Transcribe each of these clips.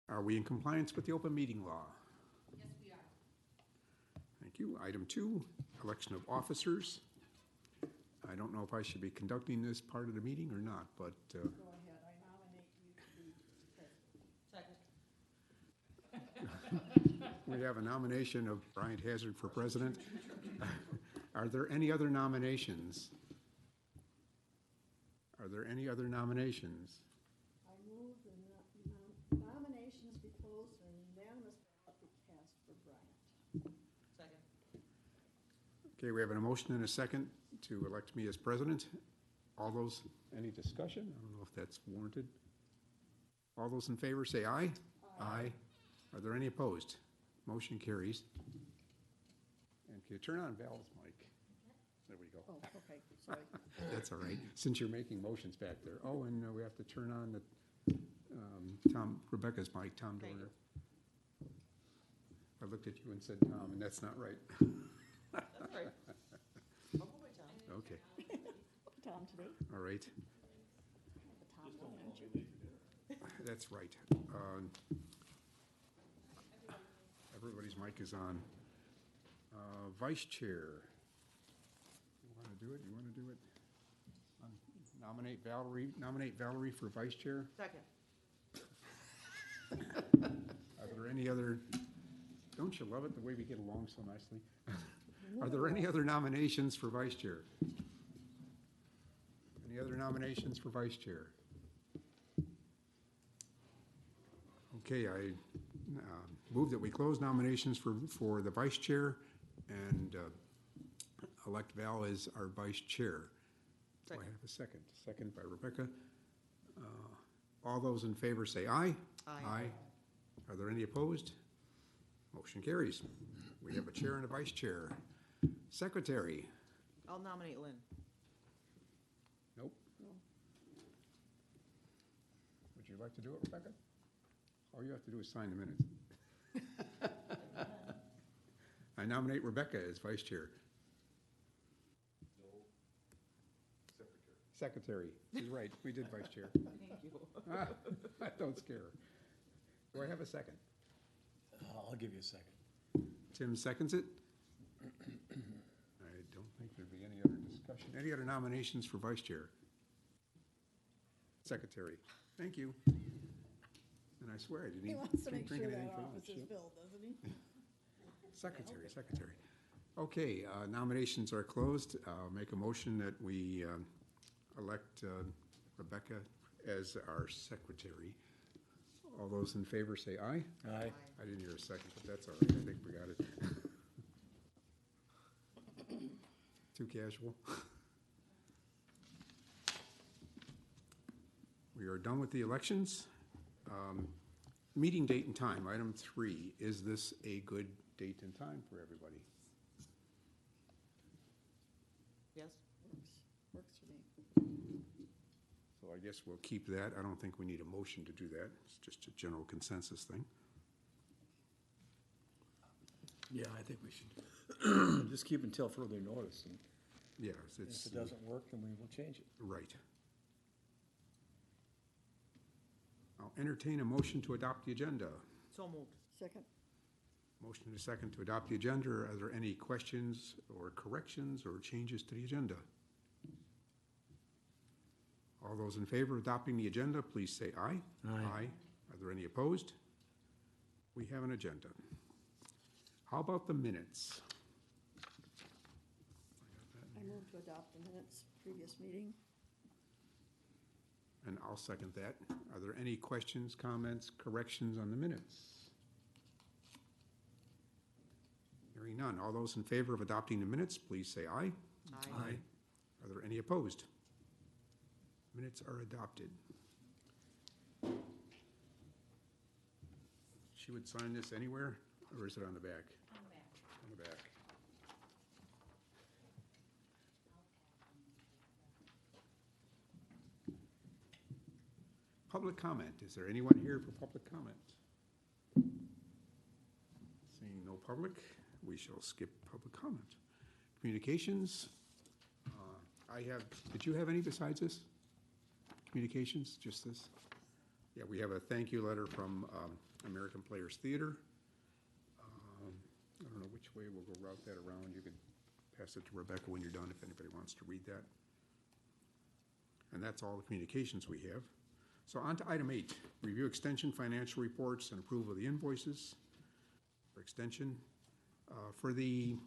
Are we in compliance with the open meeting law? Yes, we are. Thank you. Item 2, election of officers. I don't know if I should be conducting this part of the meeting or not, but Go ahead, I nominate you to be president. Second. we have a nomination of Bryant Hazard for president. Are there any other nominations? Are there any other nominations? I move the nominations be closed and unanimous ballot be cast for Bryant. Second. Okay, we have a motion and a second to elect me as president. All those, any discussion? I don't know if that's warranted. All those in favor say aye. Aye. Are there any opposed? Motion carries. And can you turn on Val's mic? There we go. Oh, okay, sorry. That's all right, since you're making motions back there. Oh, and we have to turn on the Rebecca's mic, Tom Thank Dorner. I looked at you and said Tom, and that's not right. That's right. I'll go by Tom. Okay, Tom today. all right, The Tom one, aren't you? that's right. Everybody's mic is on. Vice Chair. You want to do it? You want to do it? Nominate Valerie for Vice Chair. Second. Are there any other, don't you love it the way we get along so nicely? Are there any other nominations for Vice Chair? Any other nominations for Vice Chair? Okay, I move that we close nominations for the Vice Chair and elect Val as our Vice Chair. Do I Second. have a second? Second by Rebecca. All those in favor say aye. Aye. Are there any opposed? Motion carries. We have a chair and a vice chair. Secretary. I'll nominate Lynn. Nope. No. Would you like to do it, Rebecca? All you have to do is sign the minutes. I nominate Rebecca as vice chair. No. Secretary. She's right. We did vice chair. Thank you. Don't scare her. Do I have a second? I'll give you a second. Tim seconds it. I don't think there'd be any other discussion. Any other nominations for vice chair? Secretary. Thank you. And I swear I didn't He even wants to make drink sure anything that for office lunch. is filled, doesn't he? Secretary. Okay, nominations are closed. I'll make a motion that we elect Rebecca as our secretary. All those in favor say aye. Aye. I didn't hear a second, but that's all right. I think we got it. Too casual. We are done with the elections. Meeting date and time, item 3. Is this a good date and time for everybody? Yes? Works for me. So I guess we'll keep that. I don't think we need a motion to do that. It's just a general consensus thing. Yeah, I think we should just keep until further notice. And Yes, if it's it doesn't work, then we will change it. right. I'll entertain a motion to adopt the agenda. So moved. Second. Motion and a second to adopt the agenda. Are there any questions or corrections or changes to the agenda? All those in favor of adopting the agenda, please say aye. Aye. Are there any opposed? We have an agenda. How about the minutes? I move to adopt the minutes, previous meeting. And I'll second that. Are there any questions, comments, corrections on the minutes? Hearing none. All those in favor of adopting the minutes, please say aye. Aye. Are there any opposed? Minutes are adopted. She would sign this anywhere, or is it on the back? On the back. On the back. Public comment. Is there anyone here for public comment? Seeing no public, we shall skip public comment. Communications. Did you have any besides this? Communications, just this? Yeah, we have a thank you letter from American Players Theater. I don't know which way we'll go route that around. You can pass it to Rebecca when you're done if anybody wants to read that. And that's all the communications we have. So on to item 8, review extension financial reports and approval of the invoices for extension. For the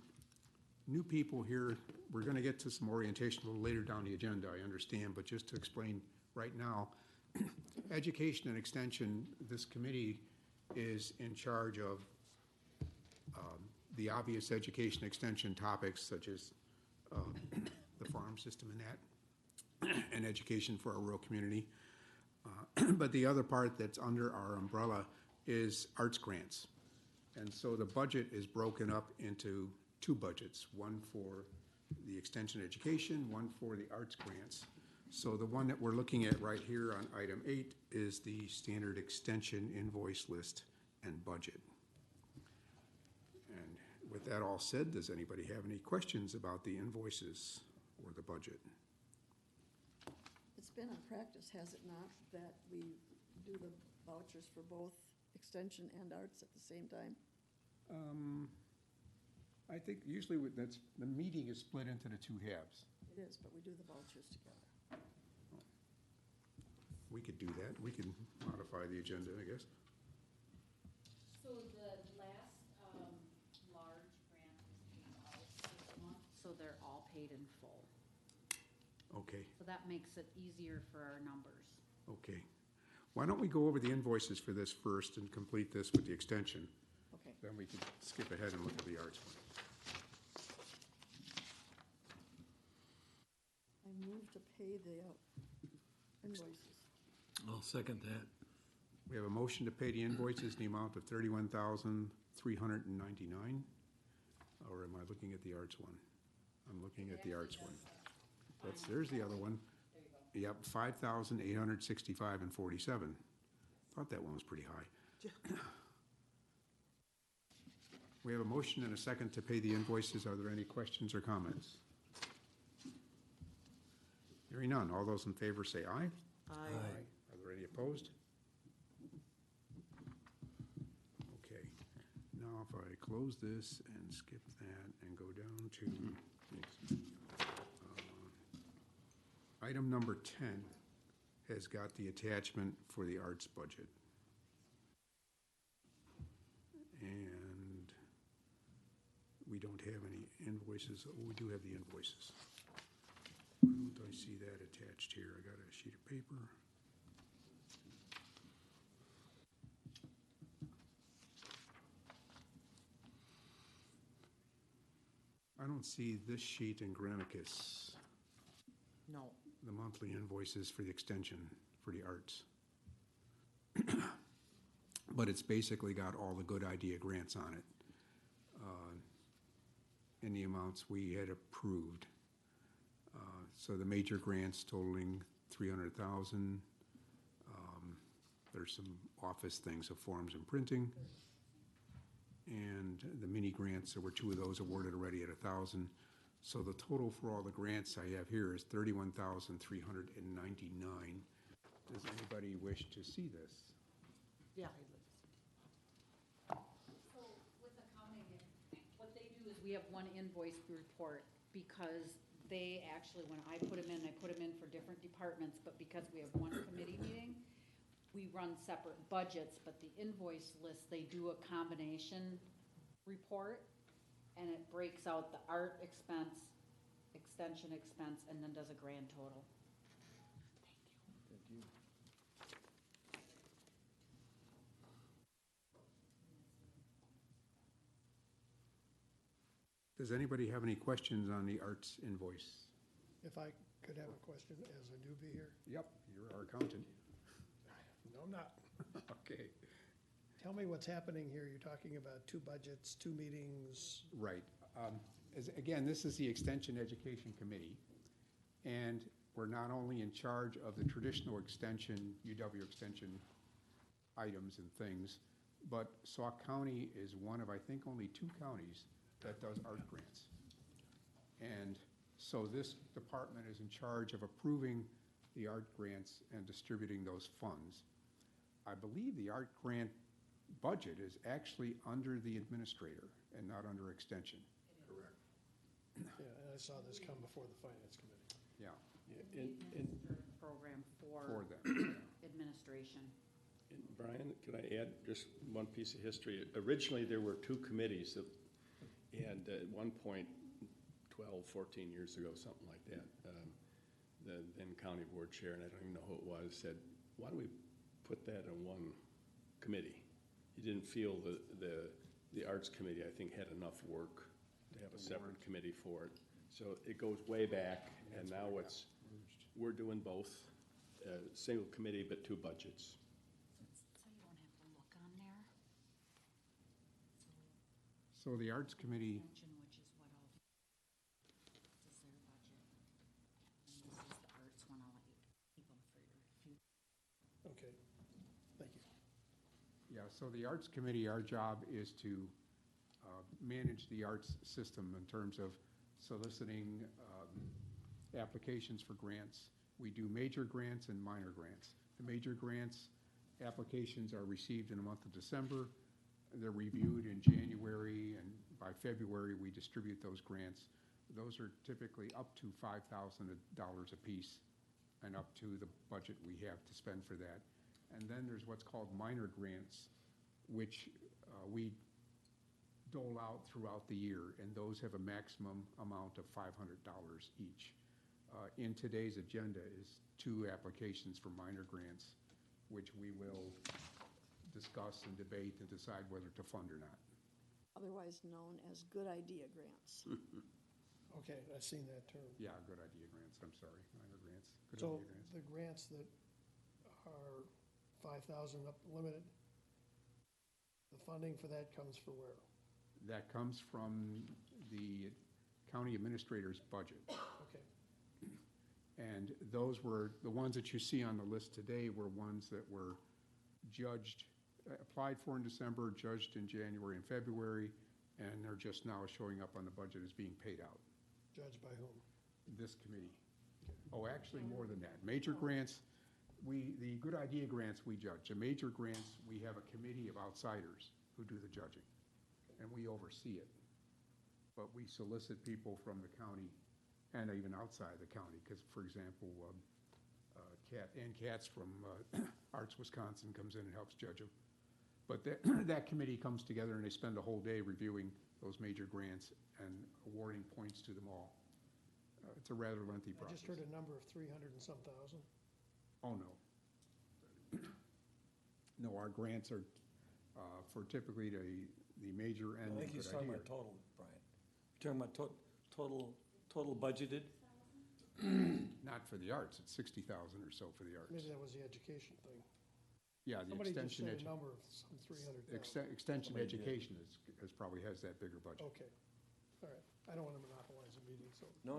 new people here, we're going to get to some orientation a little later down the agenda, I understand, but just to explain right now, education and extension, this committee is in charge of the obvious education extension topics such as the farm system and that, and education for our rural community. But the other part that's under our umbrella is arts grants. And so the budget is broken up into 2 budgets, one for the extension education, one for the arts grants. So the one that we're looking at right here on item 8 is the standard extension invoice list and budget. And with that all said, does anybody have any questions about the invoices or the budget? It's been our practice, has it not, that we do the vouchers for both extension and arts at the same time? I think usually the meeting is split into the 2 halves. It is, but we do the vouchers together. We could do that. We can modify the agenda, I guess. So the last large grant was paid out this month, so they're all paid in full. Okay, So that makes it easier for our numbers. okay. Why don't we go over the invoices for this first and complete this with the extension? Okay. Then we can skip ahead and look at the arts one. I move to pay the invoices. I'll second that. We have a motion to pay the invoices in the amount of $31,399. Or am I looking at the arts one? I'm looking at the arts one. There's the other one. Yep, $5,865.47. Thought that one was pretty high. We have a motion and a second to pay the invoices. Are there any questions or comments? Hearing none. All those in favor say aye. Aye. Are there any opposed? Okay. Now if I close this and skip that and go down to item number 10 has got the attachment for the arts budget. And we don't have any invoices. Oh, we do have the invoices. Why don't I see that attached here? I got a sheet of paper. I don't see this sheet in Granicus, No. the monthly invoices for the extension for the arts. But it's basically got all the good idea grants on it, in the amounts we had approved. So the major grants totaling $300,000. There's some office things of forms and printing. And the mini grants, there were 2 of those awarded already at $1,000. So the total for all the grants I have here is $31,399. Does anybody wish to see this? Yeah. So with accounting, what they do is we have one invoice report because they actually, when I put them in for different departments, but because we have one committee meeting, we run separate budgets, but the invoice list, they do a combination report, and it breaks out the art expense, extension expense, and then does a grand total. Thank you. Does anybody have any questions on the arts invoice? If I could have a question as a newbie here? Yep, you're our accountant. No, I'm not. Okay. Tell me what's happening here. You're talking about 2 budgets, 2 meetings. Right. Again, this is the Extension Education Committee, and we're not only in charge of the traditional extension, UW extension items and things, but Sauk County is one of, I think, only 2 counties that does art grants. And so this department is in charge of approving the art grants and distributing those funds. I believe the art grant budget is actually under the administrator and not under extension. Correct. Yeah, and I saw this come before the finance committee. Yeah, Yeah, We administer the program for for them. administration. And Brian, could I add just one piece of history? Originally, there were two committees that, and at one point, 12, 14 years ago, something like that, the then county board chair, and I don't even know who it was, said, why don't we put that in one committee? He didn't feel the arts committee, I think, had enough work to have a separate committee for it. So it goes way back, and now we're doing both, single committee, but two budgets. So you don't have to look on there. So the arts committee, Mention which is what I'll do. This is their budget. And this is the arts one. I'll let you keep them for your future. Okay, thank you. yeah, so the arts committee, our job is to manage the arts system in terms of soliciting applications for grants. We do major grants and minor grants. The major grants applications are received in the month of December. They're reviewed in January, and by February, we distribute those grants. Those are typically up to $5,000 apiece and up to the budget we have to spend for that. And then there's what's called minor grants, which we dole out throughout the year, and those have a maximum amount of $500 each. In today's agenda is 2 applications for minor grants, which we will discuss and debate and decide whether to fund or not. Otherwise known as good idea grants. Okay, I've seen that term. Yeah, good idea grants, I'm sorry, minor grants, good So idea grants. the grants that are 5,000 up limited, the funding for that comes for where? That comes from the county administrator's budget. Okay, And those were, the ones that you see on the list today were ones that were judged, applied for in December, judged in January and February, and they're just now showing up on the budget as being paid out. judged by whom? This committee. Oh, actually, more than that. Major grants, the good idea grants, we judge. The major grants, we have a committee of outsiders who do the judging, and we oversee it. But we solicit people from the county and even outside the county, because, for example, Ann Katz from Arts Wisconsin comes in and helps judge them. But that committee comes together and they spend a whole day reviewing those major grants and awarding points to them all. It's a rather lengthy I process. just heard a number of 300 and some thousand. Oh, no. No, our grants are for typically the major and I the think he's good talking idea. about total, Brian. You're talking about total budgeted? Not for the arts, it's 60,000 or so for the arts. Maybe that was the education thing. Yeah, the Somebody just extension, said a number of some 300,000. extension Somebody did. education probably has that bigger budget. Okay, all right. I don't want to monopolize the meeting, so. No,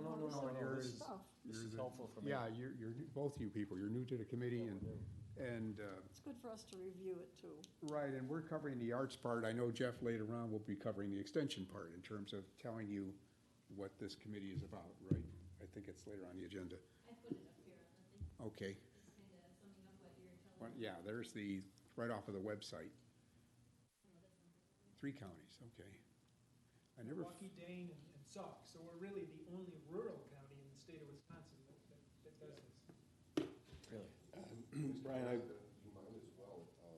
yours- this Oh, is helpful for me. Yeah, you're, both you people, you're new to the committee and, it's good for us to review it too. right, and we're covering the arts part. I know Jeff later on will be covering the extension part in terms of telling you what this committee is about, right? I think it's later on the agenda. I put it up here on the thing, Okay, just kind of summing up what you're telling well, me. yeah, there's right off of the website. Oh, that's not- 3 counties, okay. I never, Milwaukee, Dane, and Sauk, so we're really the only rural county in the state of Wisconsin that does this. Really? Brian, I, You might as well go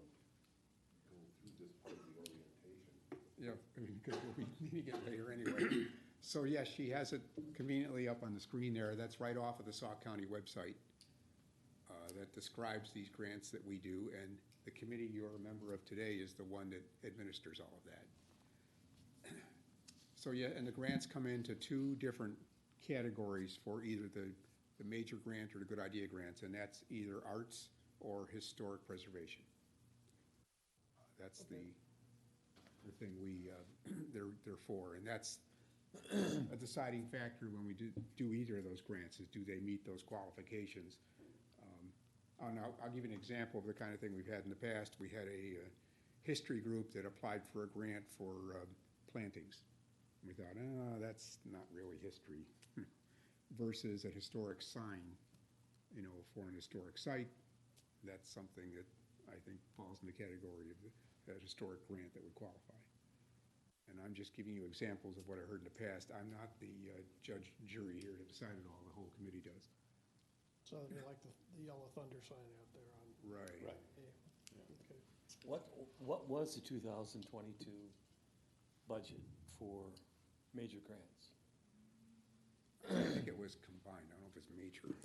through this part of the orientation. yeah, I mean, because we'll be meeting it later anyway. So yes, she has it conveniently up on the screen there. That's right off of the Sauk County website. That describes these grants that we do, and the committee you're a member of today is the one that administers all of that. So yeah, and the grants come into 2 different categories for either the major grant or the good idea grants, and that's either arts or historic preservation. That's the thing they're for, and that's a deciding factor when we do either of those grants, is do they meet those qualifications? I'll give you an example of the kind of thing we've had in the past. We had a history group that applied for a grant for plantings. We thought, that's not really history, versus a historic sign, for an historic site. That's something that I think falls in the category of that historic grant that would qualify. And I'm just giving you examples of what I heard in the past. I'm not the judge and jury here to decide it all, the whole committee does. So it'd be like the Yellow Thunder sign out there on Right. Right. A. Okay. What was the 2022 budget for major grants? I think it was combined, I don't know if it's major. I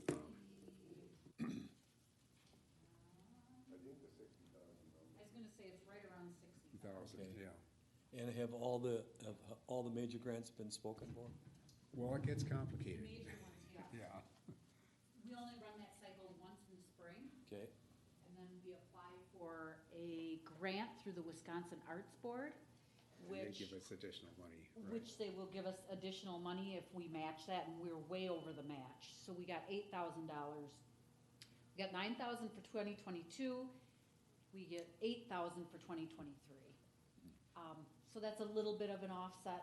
think the $60,000. I was gonna say it's right around 60. 2,000, Okay. yeah. And have all the major grants been spoken for? Well, it gets The complicated. major ones, yeah. Yeah. We only run that cycle once in the spring, Okay, and then we apply for a grant through the Wisconsin Arts Board, And they which, give us additional money. Right. which they will give us additional money if we match that, and we're way over the match. So we got $8,000. We got 9,000 for 2022. We get 8,000 for 2023. So that's a little bit of an offset.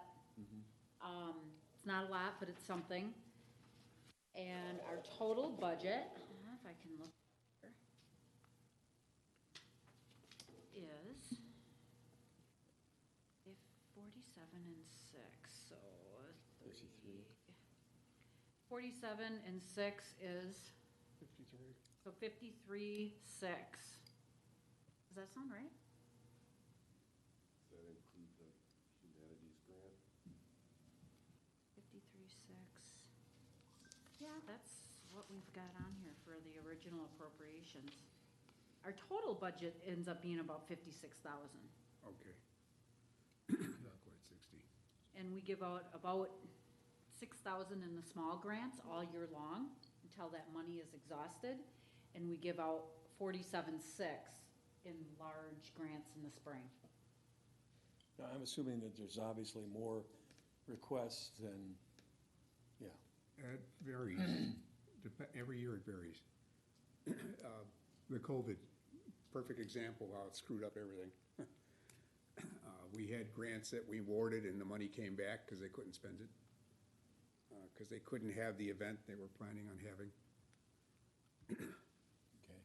It's not a lot, but it's something. And our total budget, if I can look here, is 47 and 6, so 53. 47 and 6 is, 53. so 53, 6. Does that sound right? Does that include the humanities grant? 53, 6. Yeah, that's what we've got on here for the original appropriations. Our total budget ends up being about 56,000. Okay. Not quite 60. And we give out about 6,000 in the small grants all year long until that money is exhausted. And we give out 47.6 in large grants in the spring. Now, I'm assuming that there's obviously more requests than, yeah. It varies. Every year it varies. The COVID, perfect example how it screwed up everything. We had grants that we awarded and the money came back because they couldn't spend it. Because they couldn't have the event they were planning on having. Okay.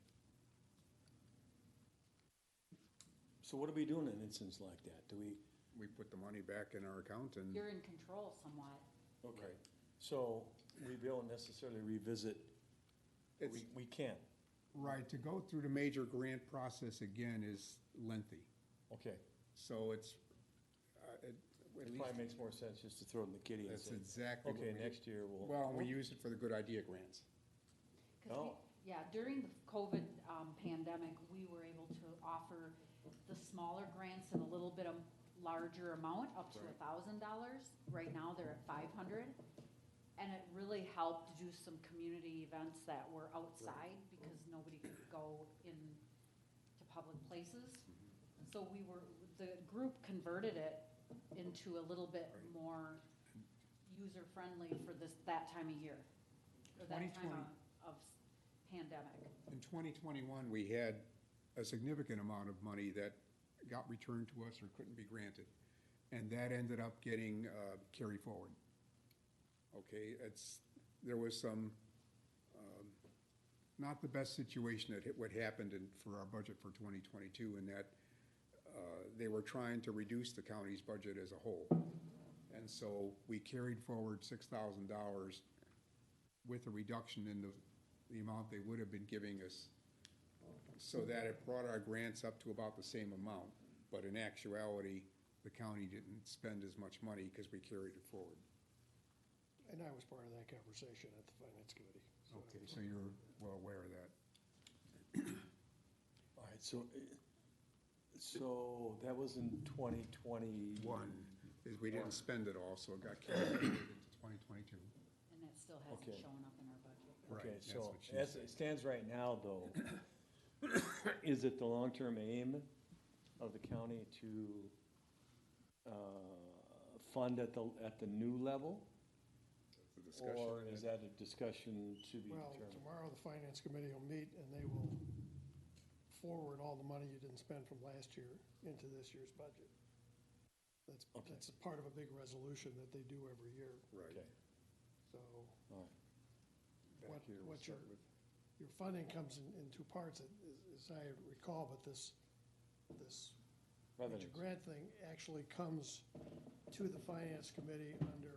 So what do we do in an instance like that? Do we, We put the money back in our account and You're in control somewhat. okay, so we don't necessarily revisit, it's, we can't, right, to go through the major grant process again is lengthy. okay. So it's, at It least, probably makes more sense just to throw it in the kitty and that's say, exactly what okay, we, next year we'll. well, we use it for the good idea grants. 'Cause yeah, during the COVID pandemic, we were able to offer the smaller grants in a little bit of larger amount, up to $1,000. Right now, they're at 500. And it really helped do some community events that were outside because nobody could go in to public places. So the group converted it into a little bit more user-friendly for that time of year, or that time 2020. of pandemic. In 2021, we had a significant amount of money that got returned to us or couldn't be granted. And that ended up getting carried forward. Okay, there was some, not the best situation that what happened for our budget for 2022 in that they were trying to reduce the county's budget as a whole. And so we carried forward $6,000 with a reduction in the amount they would have been giving us, so that it brought our grants up to about the same amount. But in actuality, the county didn't spend as much money because we carried it forward. And I was part of that conversation at the finance committee. Okay, so you're well aware of that. All right, so that was in 2021. Is we didn't spend it all, so it got carried forward into 2022. And that still hasn't Okay. shown up in our budget. Right, Okay, that's so what she as said. it stands right now, though, is it the long-term aim of the county to fund at the new level? The discussion. Or is that a discussion to be Well, determined? tomorrow the finance committee will meet and they will forward all the money you didn't spend from last year into this year's budget. Okay. That's a part of a big resolution that they do every year, Right. Okay, so. all right. Back here, we'll what's your- start with your funding comes in two parts, as I recall, but this major grant thing actually comes to the finance committee under,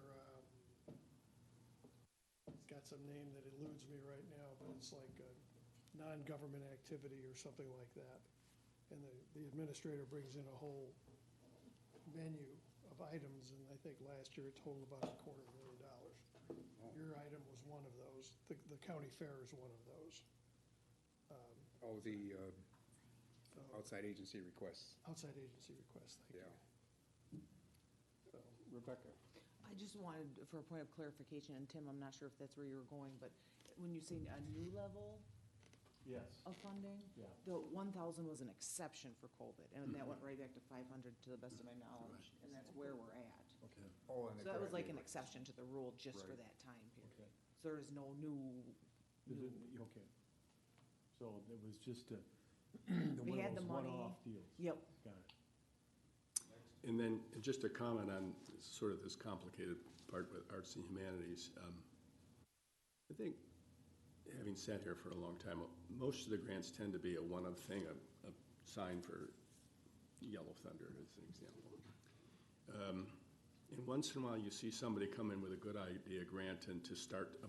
it's got some name that eludes me right now, but it's like a non-government activity or something like that. And the administrator brings in a whole menu of items, and I think last year it totaled about $250,000. Your item was one of those. The county fair is one of those. Oh, the outside agency requests. Outside agency request, thank you. So, Rebecca? I just wanted, for a point of clarification, and Tim, I'm not sure if that's where you were going, but when you say a new level Yes. of funding? Yeah. The 1,000 was an exception for COVID, and that went right back to 500 to the best of my knowledge, and that's where we're at. Okay. Oh, and So that was like an exception to the rule just for Right. that time period. Okay. So there is no new, Okay. So it was just a, We had the money. one-off deals. yep, Got it. And then just to comment on sort of this complicated part with arts and humanities, I think, having sat here for a long time, most of the grants tend to be a one-of thing, a sign for Yellow Thunder, as an example. And once in a while, you see somebody come in with a good idea grant and to start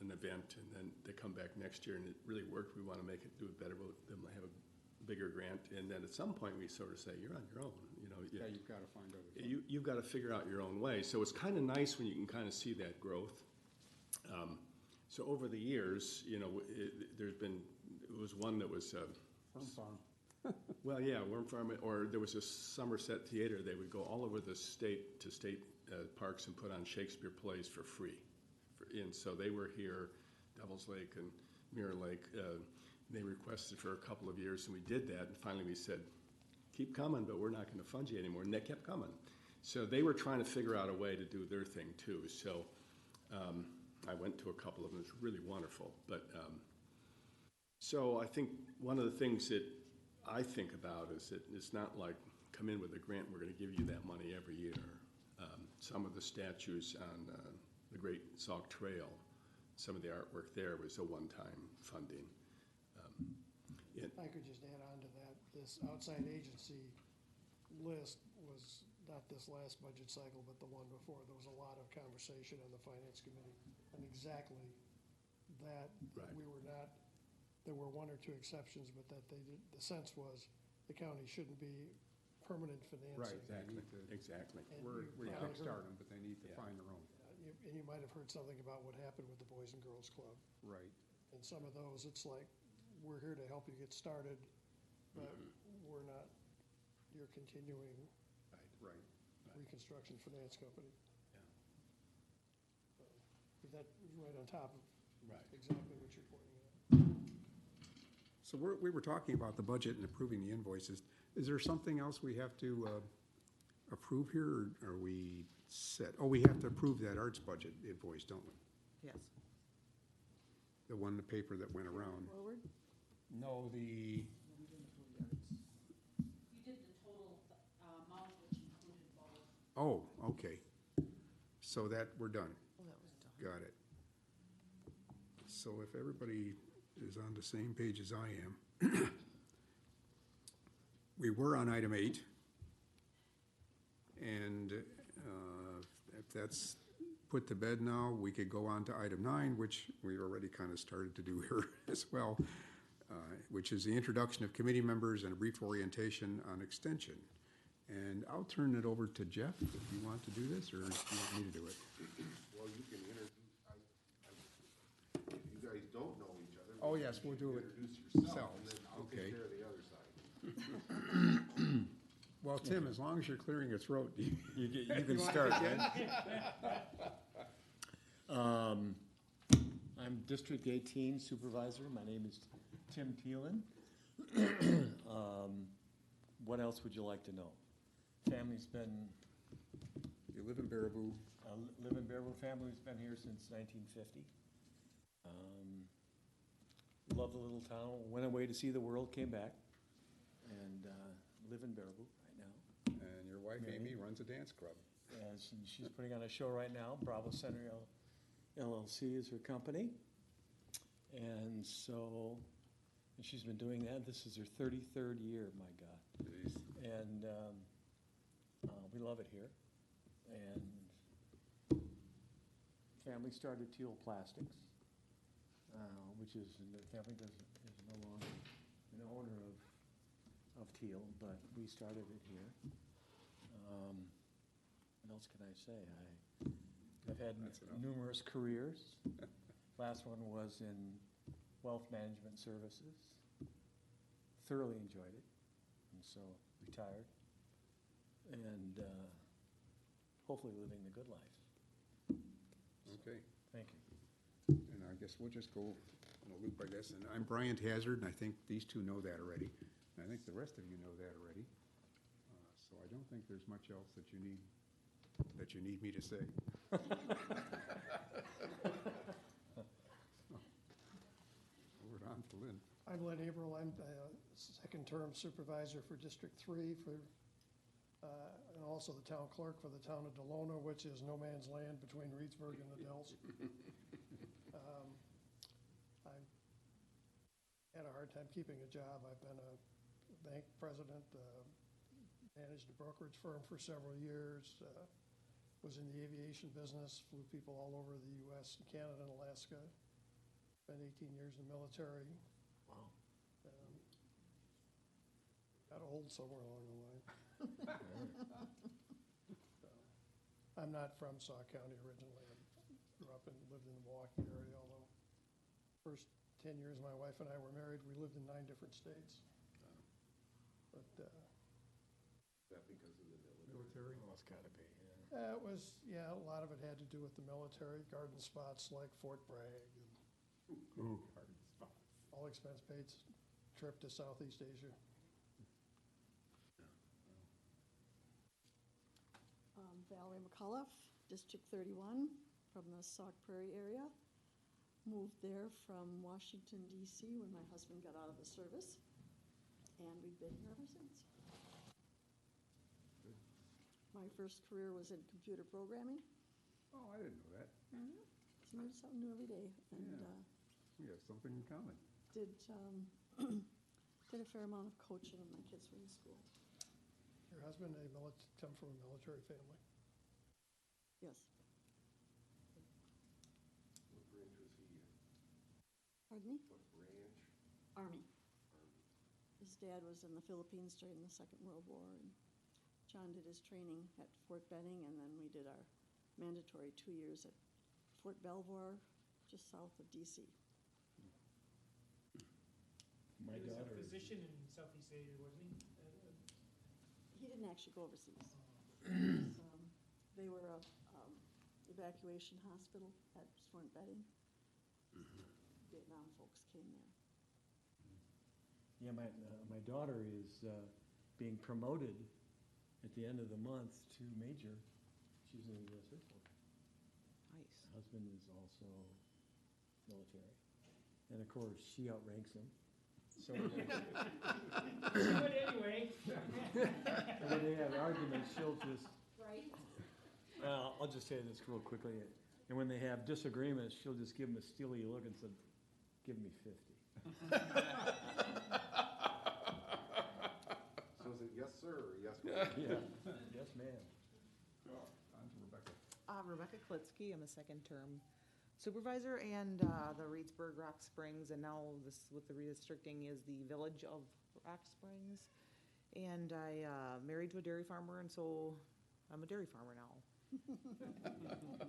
an event, and then they come back next year and it really worked, we want to make it, do it better, we'll have a bigger grant, and then at some point, we sort of say, you're on your own, you know. Yeah, you've got to find other. You've got to figure out your own way. So it's kind of nice when you can kind of see that growth. So over the years, you know, it was one that was, Firm farm. well, yeah, Worm Farm, or there was a Somerset Theater. They would go all over the state to state parks and put on Shakespeare plays for free. And so they were here, Devil's Lake and Mirror Lake. They requested for a couple of years, and we did that. And finally we said, keep coming, but we're not going to fund you anymore. And they kept coming. So they were trying to figure out a way to do their thing too. So I went to a couple of them. It was really wonderful. But so I think one of the things that I think about is that it's not like come in with a grant, we're going to give you that money every year. Some of the statues on the Great Sauk Trail, some of the artwork there was a one-time funding. If I could just add on to that, this outside agency list was not this last budget cycle, but the one before. There was a lot of conversation on the finance committee on exactly that. Right. We were not, there were one or two exceptions, but that they did, the sense was the county shouldn't be permanent financing. Exactly. Exactly. And We're you probably kickstart heard- them, but they need to Yeah. find their own. And you might have heard something about what happened with the Boys and Girls Club. Right. And some of those, it's like, we're here to help you get started, but we're not your continuing Right. reconstruction finance company. Yeah. But that is right on top of Right. exactly what you're pointing out. So we were talking about the budget and approving the invoices. Is there something else we have to approve here, or are we set? Oh, we have to approve that arts budget invoice, don't we? yes. The one, the paper that went around. Forward? No, the, You did the total amount, which included both. oh, okay. So that, we're done. Oh, that was done. Got it. So if everybody is on the same page as I am, we were on item 8. And if that's put to bed now, we could go on to item 9, which we already kind of started to do here as well, which is the introduction of committee members and a brief orientation on extension. And I'll turn it over to Jeff if you want to do this, or do you want me to do it? Well, you can introduce, if you guys don't know each other. Oh, yes, we'll do it Introduce yourself, and ourselves. then I'll Okay. take care of the other side. Well, Tim, as long as you're clearing your throat, you You can want start, to begin? man. I'm District 18 Supervisor. My name is Tim Thielen. What else would you like to know? Family's been, You live in Baraboo. live in Bearwood. Family's been here since 1950. Love the little town. Went away to see the world, came back, and live in Bearwood right now. And your wife, Mary. Amy, runs a dance club. And she's putting on a show right now. Bravo Center LLC is her company. And so, and she's been doing that, this is her 33rd year, my God. Jeez. And we love it here. And family started Teal Plastics, which is, the family is no longer an owner of Teal, but we started it here. What else can I say? I've had That's enough. numerous careers. Last one was in wealth management services. Thoroughly enjoyed it, and so retired. And hopefully living the good life. Okay, Thank you. and I guess we'll just go in a loop, I guess. And I'm Brian Hazard, and I think these two know that already. And I think the rest of you know that already. So I don't think there's much else that you need me to say. Over on to Lynn. I'm Len Averill. I'm second-term supervisor for District 3 and also the town clerk for the town of Delona, which is no man's land between Reedsburg and the Dells. I had a hard time keeping a job. I've been a bank president, managed a brokerage firm for several years, was in the aviation business, flew people all over the U.S. and Canada and Alaska, spent 18 years in the military. Wow. Got old somewhere along the line. So, I'm not from Sauk County originally. I grew up and lived in the Milwaukee area, although first 10 years my wife and I were married, we lived in 9 different states. But Is that because of the military? Military? Oh, it's gotta be, yeah. it was, yeah, a lot of it had to do with the military, garden spots like Fort Bragg, and Ooh. all expense paid trip to Southeast Asia. Valerie McCullough, District 31, from the Sauk Prairie area. Moved there from Washington DC when my husband got out of the service, and we've been here ever since. My first career was in computer programming. Oh, I didn't know that. So learn something new every day, and Yeah. We have something in common. did did a fair amount of coaching when my kids were in school. Your husband come from a military family? Yes. What branch was he in? Pardon me? What branch? Army. Army. His dad was in the Philippines during the Second World War, and John did his training at Fort Benning, and then we did our mandatory 2 years at Fort Belvoir, just south of DC. My He was daughter a is, physician in Southeast Asia, wasn't he? He didn't actually go overseas. They were a evacuation hospital at Fort Benning. Vietnam folks came there. yeah, my daughter is being promoted at the end of the month to major. She's in the U.S. Air Force. Nice. Husband is also military. And of course, she outranks him. So when they, But anyway. and when they have arguments, she'll just, Right? I'll just say this real quickly. And when they have disagreements, she'll just give him a steely look and say, "Give me 50." So is it yes, sir, or yes, ma'am? Yeah, yes, ma'am. On to Rebecca. Rebecca Klitsky, I'm a second-term supervisor, and the Reedsburg Rock Springs, and now this, with the redistricting, is the village of Rock Springs. And I married to a dairy farmer, and so I'm a dairy farmer now.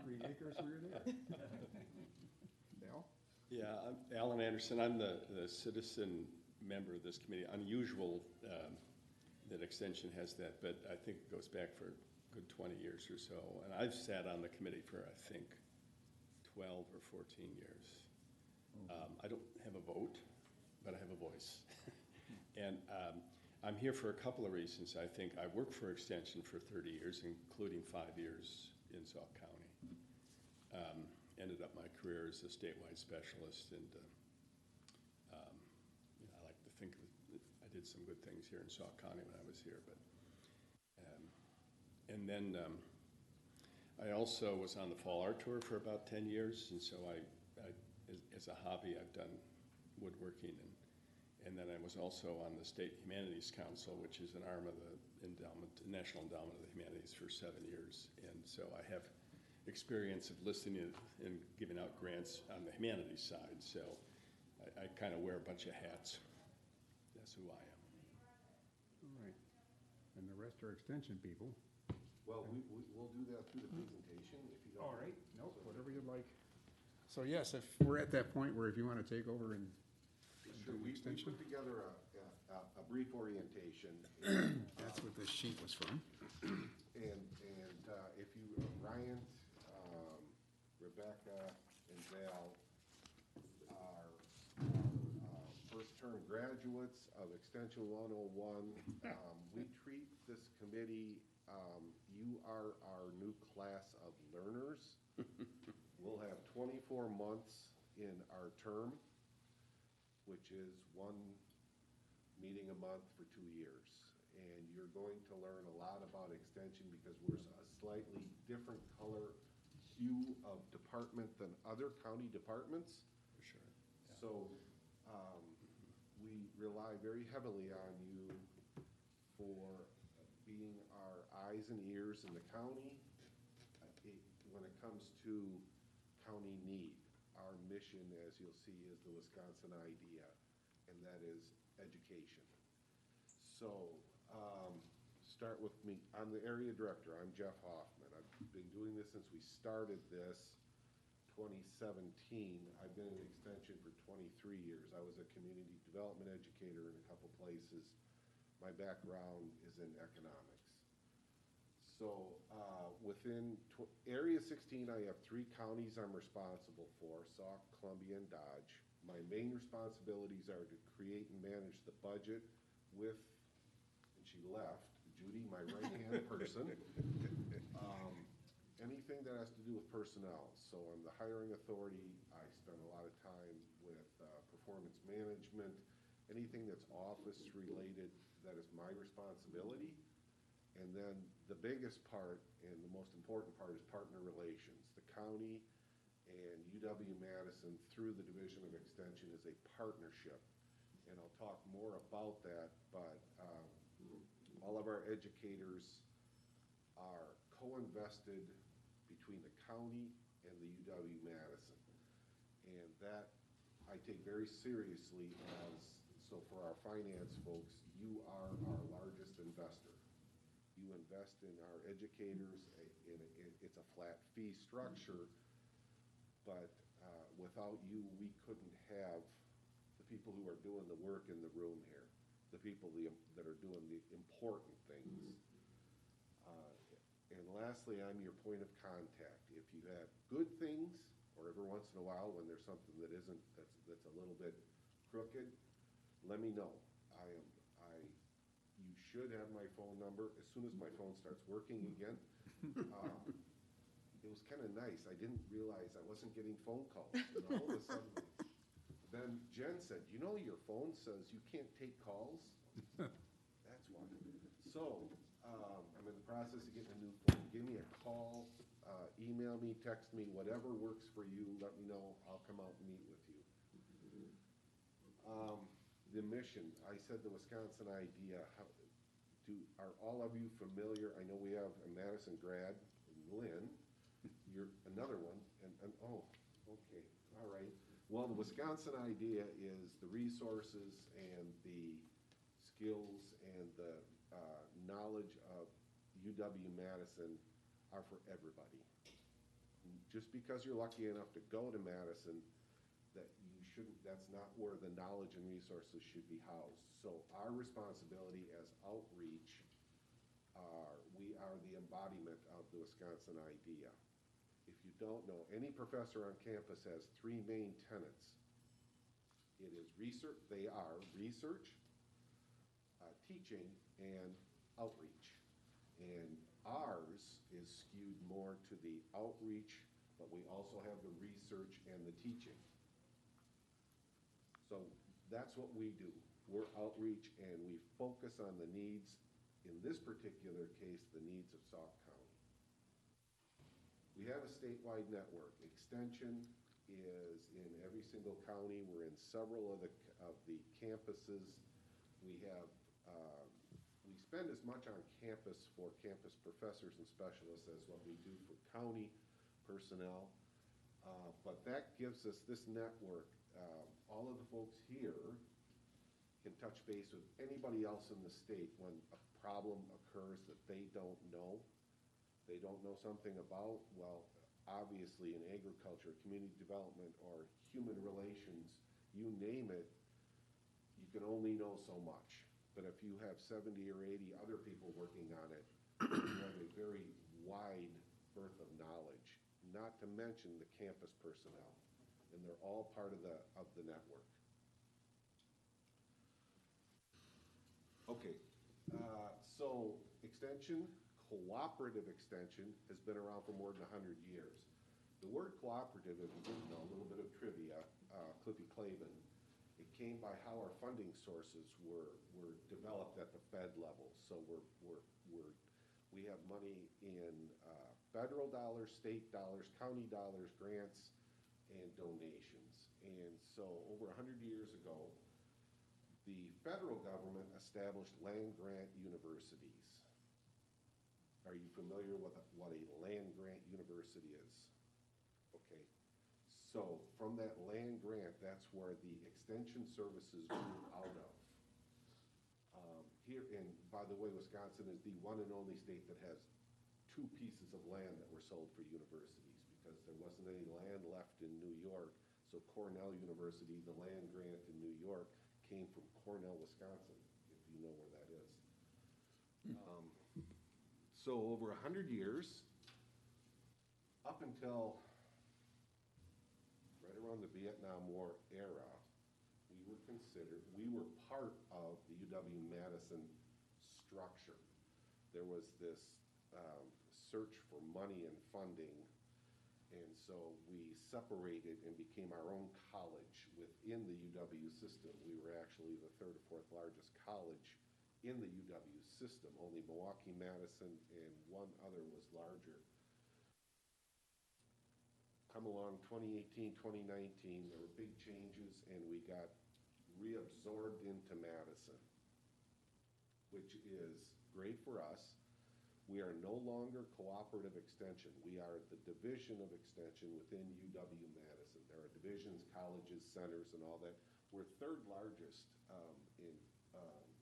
3 acres where you're there. Al? Yeah, I'm Alan Anderson. I'm the citizen member of this committee. Unusual that Extension has that, but I think it goes back for a good 20 years or so. And I've sat on the committee for, I think, 12 or 14 years. I don't have a vote, but I have a voice. And I'm here for a couple of reasons. I think I worked for Extension for 30 years, including 5 years in Sauk County. Ended up my career as a statewide specialist, and I like to think I did some good things here in Sauk County when I was here. But and then I also was on the Fall Art Tour for about 10 years, and so I as a hobby, I've done woodworking, and then I was also on the State Humanities Council, which is an arm of the National Endowment of the Humanities for 7 years. And so I have experience of listening and giving out grants on the humanities side. So I kind of wear a bunch of hats. That's who I am. All right. And the rest are extension people. Well, we'll do that through the presentation if you don't. All right. Nope, whatever you'd like. So yes, if we're at that point where if you want to take over and Sure, do we extension, put together a brief orientation. that's what this sheet was from. And if you, Ryan, Rebecca, and Val are first-term graduates of Extension 101. We treat this committee, you are our new class of learners. We'll have 24 months in our term, which is one meeting a month for 2 years. And you're going to learn a lot about extension because we're a slightly different color hue of department than other county departments. For sure. Yeah. So we rely very heavily on you for being our eyes and ears in the county when it comes to county need. Our mission, as you'll see, is the Wisconsin idea, and that is education. So, start with me. I'm the area director. I'm Jeff Hoffman. I've been doing this since we started this 2017. I've been in extension for 23 years. I was a community development educator in a couple places. My background is in economics. So within Area 16, I have 3 counties I'm responsible for, Sauk, Columbia, and Dodge. My main responsibilities are to create and manage the budget with, and she left, Judy, my right-hand person. Anything that has to do with personnel. So I'm the hiring authority. I spend a lot of time with performance management. Anything that's office related, that is my responsibility. And then the biggest part and the most important part is partner relations. The county and UW-Madison through the Division of Extension is a partnership. And I'll talk more about that, but all of our educators are co-invested between the county and the UW-Madison. And that I take very seriously as, so for our finance folks, you are our largest investor. You invest in our educators, it's a flat fee structure, but without you, we couldn't have the people who are doing the work in the room here, the people that are doing the important things. And lastly, I'm your point of contact. If you have good things, or every once in a while when there's something that isn't, that's a little bit crooked, let me know. You should have my phone number as soon as my phone starts working again. It was kind of nice. I didn't realize I wasn't getting phone calls. And all of a sudden, then Jen said, you know, your phone says you can't take calls? That's why. So, I'm in the process of getting a new phone. Give me a call, email me, text me, whatever works for you. Let me know. I'll come out and meet with you. The mission, I said the Wisconsin idea. Are all of you familiar? I know we have a Madison grad, Lynn. You're another one, and oh, okay, all right. Well, the Wisconsin idea is the resources and the skills and the knowledge of UW-Madison are for everybody. Just because you're lucky enough to go to Madison, that's not where the knowledge and resources should be housed. So our responsibility as outreach, we are the embodiment of the Wisconsin idea. If you don't know, any professor on campus has 3 main tenets. It is research, they are research, teaching, and outreach. And ours is skewed more to the outreach, but we also have the research and the teaching. So that's what we do. We're outreach, and we focus on the needs, in this particular case, the needs of Sauk County. We have a statewide network. Extension is in every single county. We're in several of the campuses. We have, we spend as much on campus for campus professors and specialists as what we do for county personnel. But that gives us this network. All of the folks here can touch base with anybody else in the state when a problem occurs that they don't know something about. Well, obviously in agriculture, community development, or human relations, you name it, you can only know so much. But if you have 70 or 80 other people working on it, you have a very wide berth of knowledge, not to mention the campus personnel. And they're all part of the network. Okay, so extension, cooperative extension, has been around for more than 100 years. The word cooperative, if you didn't know, a little bit of trivia, Cliffy Clavin, it came by how our funding sources were developed at the Fed level. So we have money in federal dollars, state dollars, county dollars, grants, and donations. And so over 100 years ago, the federal government established land-grant universities. Are you familiar with what a land-grant university is? Okay. So from that land grant, that's where the extension services grew out of. Here, and by the way, Wisconsin is the one and only state that has 2 pieces of land that were sold for universities because there wasn't any land left in New York. So Cornell University, the land grant in New York, came from Cornell, Wisconsin, if you know where that is. So over 100 years, up until right around the Vietnam War era, we were part of the UW-Madison structure. There was this search for money and funding, and so we separated and became our own college within the UW system. We were actually the 3rd or 4th largest college in the UW system. Only Milwaukee, Madison, and one other was larger. Come along 2018, 2019, there were big changes, and we got reabsorbed into Madison, which is great for us. We are no longer cooperative extension. We are the division of extension within UW-Madison. There are divisions, colleges, centers, and all that. We're 3rd largest in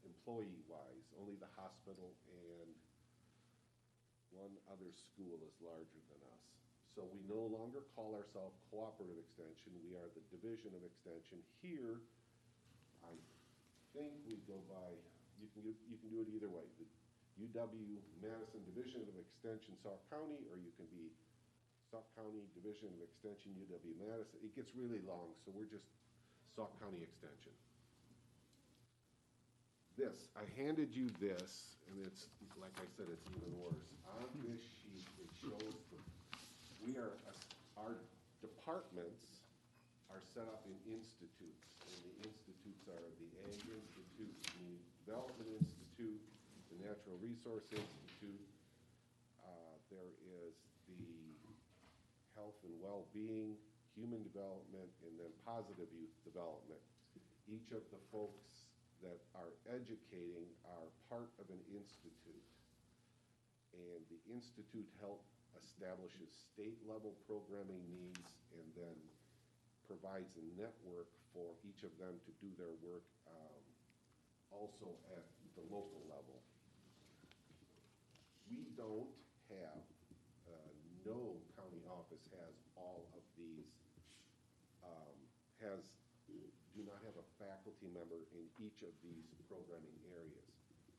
employee-wise. Only the hospital and one other school is larger than us. So we no longer call ourselves cooperative extension. We are the division of extension. Here, I think we go by, you can do it either way. The UW-Madison Division of Extension, Sauk County, or you can be Sauk County Division of Extension, UW-Madison. It gets really long, so we're just Sauk County Extension. I handed you this, and it's, like I said, it's even worse. On this sheet, it shows our departments are set up in institutes, and the institutes are the Ag Institute, the Community Development Institute, the Natural Resource Institute. There is the Health and Well-Being, Human Development, and then Positive Youth Development. Each of the folks that are educating are part of an institute. And the institute establishes state-level programming needs and then provides a network for each of them to do their work also at the local level. We don't have, no county office has all of these, do not have a faculty member in each of these programming areas.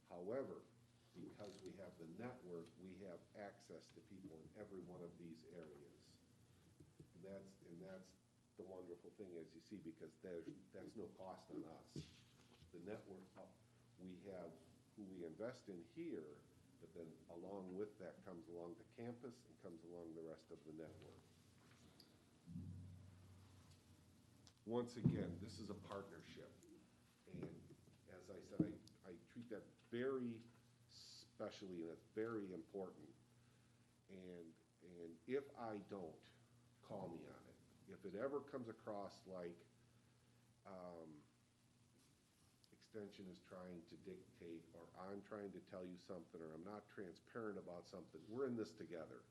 However, because we have the network, we have access to people in every one of these areas. And that's the wonderful thing, as you see, because that's no cost on us. The network, we have who we invest in here, but then along with that comes along the campus and comes along the rest of the network. Once again, this is a partnership. And as I said, I treat that very specially, and it's very important. And if I don't, call me on it. if it ever comes across like, Extension is trying to dictate, or I'm trying to tell you something, or I'm not transparent about something, we're in this together.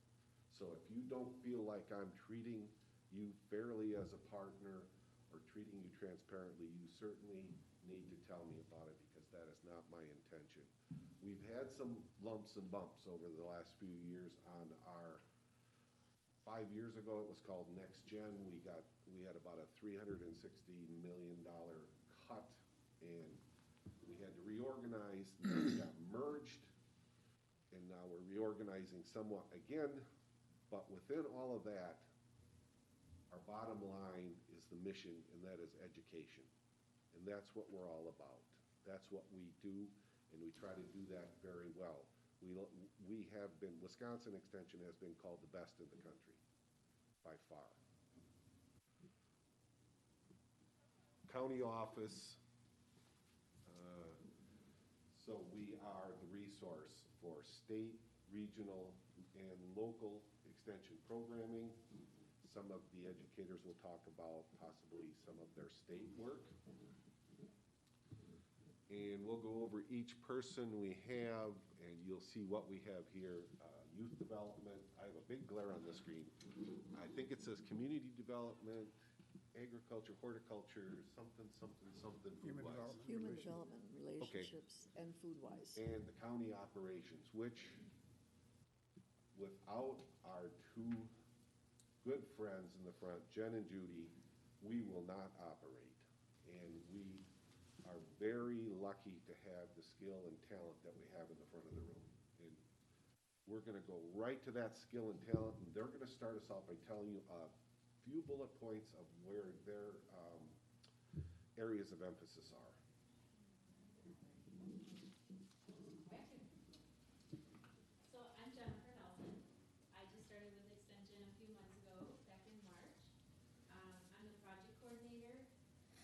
So if you don't feel like I'm treating you fairly as a partner or treating you transparently, you certainly need to tell me about it, because that is not my intention. We've had some lumps and bumps over the last few years on our, 5 years ago, it was called Next Gen. We had about a $360 million cut, and we had to reorganize, and then we got merged, and now we're reorganizing somewhat again. But within all of that, our bottom line is the mission, and that is education. And that's what we're all about. That's what we do, and we try to do that very well. We have been, Wisconsin Extension has been called the best in the country, by far. County office, so we are the resource for state, regional, and local extension programming. Some of the educators will talk about possibly some of their state work. And we'll go over each person we have, and you'll see what we have here. Youth development, I have a big glare on the screen. I think it says community development, agriculture, horticulture, something, Human food-wise. development. Human development, relationships, and food-wise. And the county operations, which without our two good friends in the front, Jen and Judy, we will not operate. And we are very lucky to have the skill and talent that we have in the front of the room. And we're gonna go right to that skill and talent, and they're gonna start us off by telling you a few bullet points of where their areas of emphasis are. So I'm Jennifer Nelson. I just started with Extension a few months ago, back in March. I'm the project coordinator,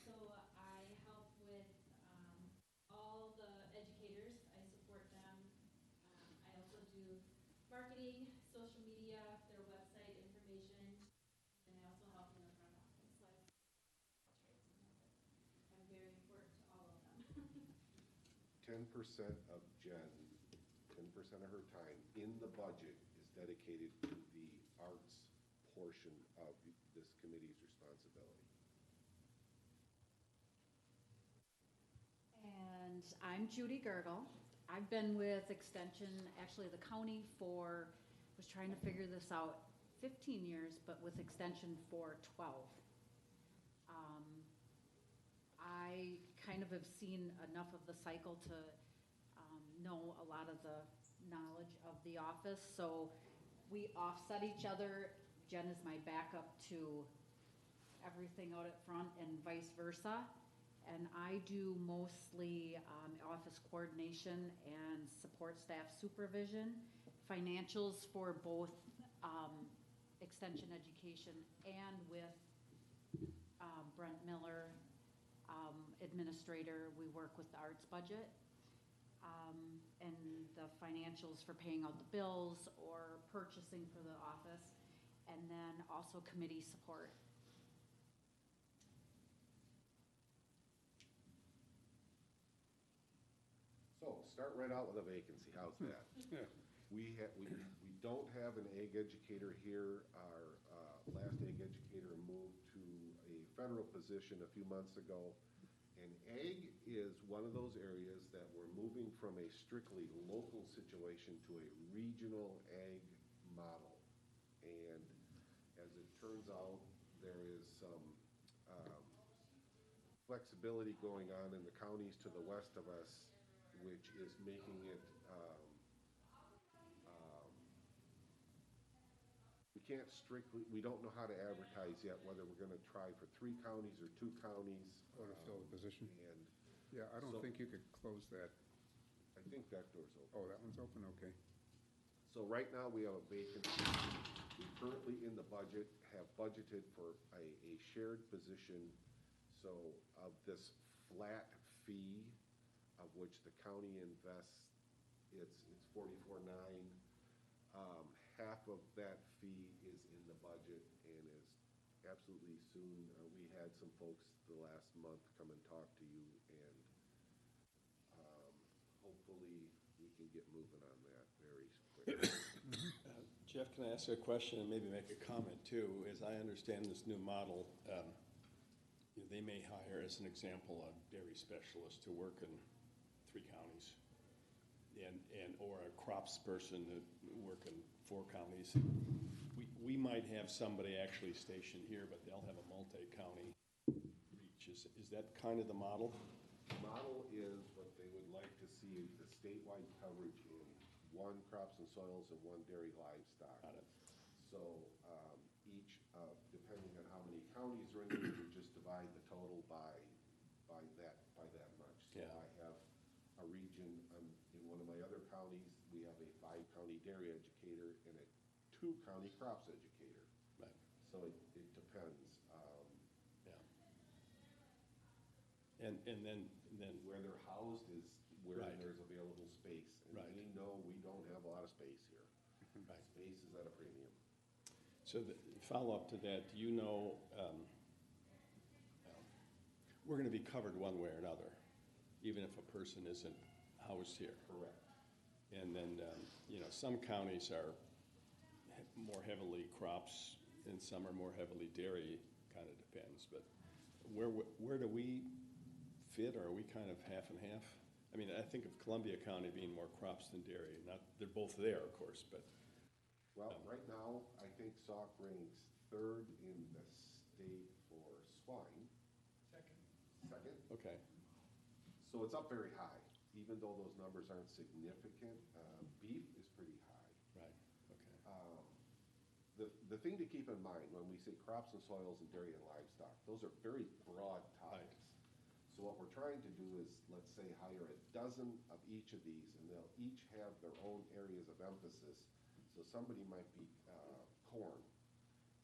so I help with all the educators. I support them. I also do marketing, social media, their website information, and I also help in the front office. So I'm very important to all of them. 10% of Jen, 10% of her time in the budget is dedicated to the arts portion of this committee's responsibility. And I'm Judy Gergel. I've been with Extension, actually the county was trying to figure this out, 15 years, but with Extension for 12. I kind of have seen enough of the cycle to know a lot of the knowledge of the office, so we offset each other. Jen is my backup to everything out at front and vice versa. And I do mostly office coordination and support staff supervision, financials for both extension education and with Brent Miller, administrator. We work with the arts budget and the financials for paying out the bills or purchasing for the office, and then also committee support. So start right out with a vacancy. How's that? We don't have an ag educator here. Our last ag educator moved to a federal position a few months ago. And ag is one of those areas that we're moving from a strictly local situation to a regional ag model. And as it turns out, there is some flexibility going on in the counties to the west of us, which is making it, we don't know how to advertise yet, whether we're gonna try for 3 counties or 2 counties. Or to fill the position. And Yeah, I don't So- think you could close that. I think that door's open. Oh, that one's open, okay. So right now, we have a vacancy. We currently in the budget have budgeted for a shared position. So of this flat fee, of which the county invests, it's $44,900. Half of that fee is in the budget and is absolutely soon. We had some folks the last month come and talk to you, and hopefully we can get moving on that very quickly. Jeff, can I ask a question and maybe make a comment too? As I understand this new model, they may hire, as an example, a dairy specialist to work in 3 counties, or a crops person to work in 4 counties. We might have somebody actually stationed here, but they'll have a multi-county reach. Is that kind of the model? The model is what they would like to see, the statewide coverage in 1 crops and soils and 1 dairy livestock. Got it. So each, depending on how many counties are in there, you would just divide the total by that much. So Yeah. I have a region in one of my other counties, we have a 5-county dairy educator and a 2-county crops educator. Right. So it depends. Yeah. And then Where they're housed is where Right. there's available space. And Right. we know we don't have a lot of space here. Right. Space is at a premium. So the follow-up to that, do you know, we're going to be covered one way or another, even if a person isn't housed here. Correct. And then, some counties are more heavily crops and some are more heavily dairy, kind of depends. But where do we fit? Or are we kind of half and half? I mean, I think of Columbia County being more crops than dairy. They're both there, of course, but. Well, right now, I think Sauk ranks 3rd in the state for swine. Second. Okay. So it's up very high, even though those numbers aren't significant. Beef is pretty high. Right, okay. The thing to keep in mind when we say crops and soils and dairy and livestock, those are very broad topics. So what we're trying to do is, let's say, hire a dozen of each of these, and they'll each have their own areas of emphasis. So somebody might be corn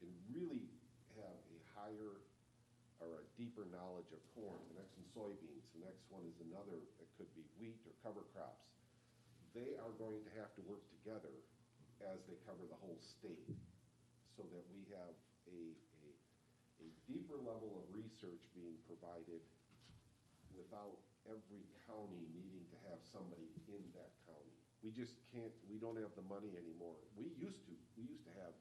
and really have a higher or a deeper knowledge of corn. The next one, soybeans. The next one is another, it could be wheat or cover crops. They are going to have to work together as they cover the whole state so that we have a deeper level of research being provided without every county needing to have somebody in that county. We just can't, we don't have the money anymore. We used to have,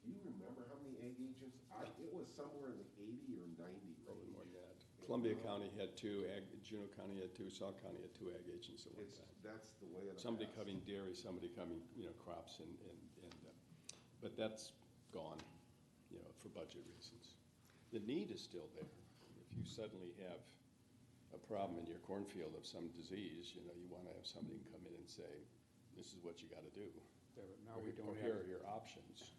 do you remember how many ag agents? It was somewhere in the 80 or 90 Probably more range. than that. Columbia County had 2, Juneau County had 2, Sauk County had 2 ag agents at one time. That's the way of the Somebody past. covering dairy, somebody covering, crops but that's gone, for budget reasons. The need is still there. If you suddenly have a problem in your cornfield of some disease, you want to have somebody come in and say, this is what you got to do. Yeah, but now Or we don't here have, are your options.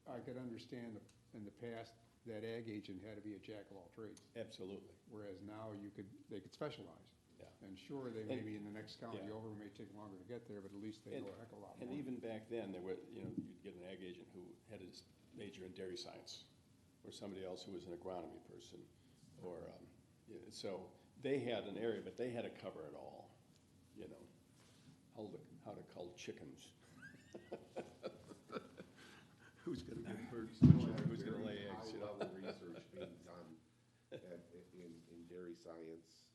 I could understand in the past that ag agent had to be a jack of all trades, Absolutely, whereas now they could specialize. yeah. And sure, they may be in the next county Yeah. over, may take longer to get there, but at least they know a heck of a lot more. And even back then, there were, you'd get an ag agent who had his major in dairy science, or somebody else who was an agronomy person, or, so they had an area, but they had to cover it all, how to cull chickens. Who's gonna give birds, who's gonna lay eggs, High-level research being done in dairy science,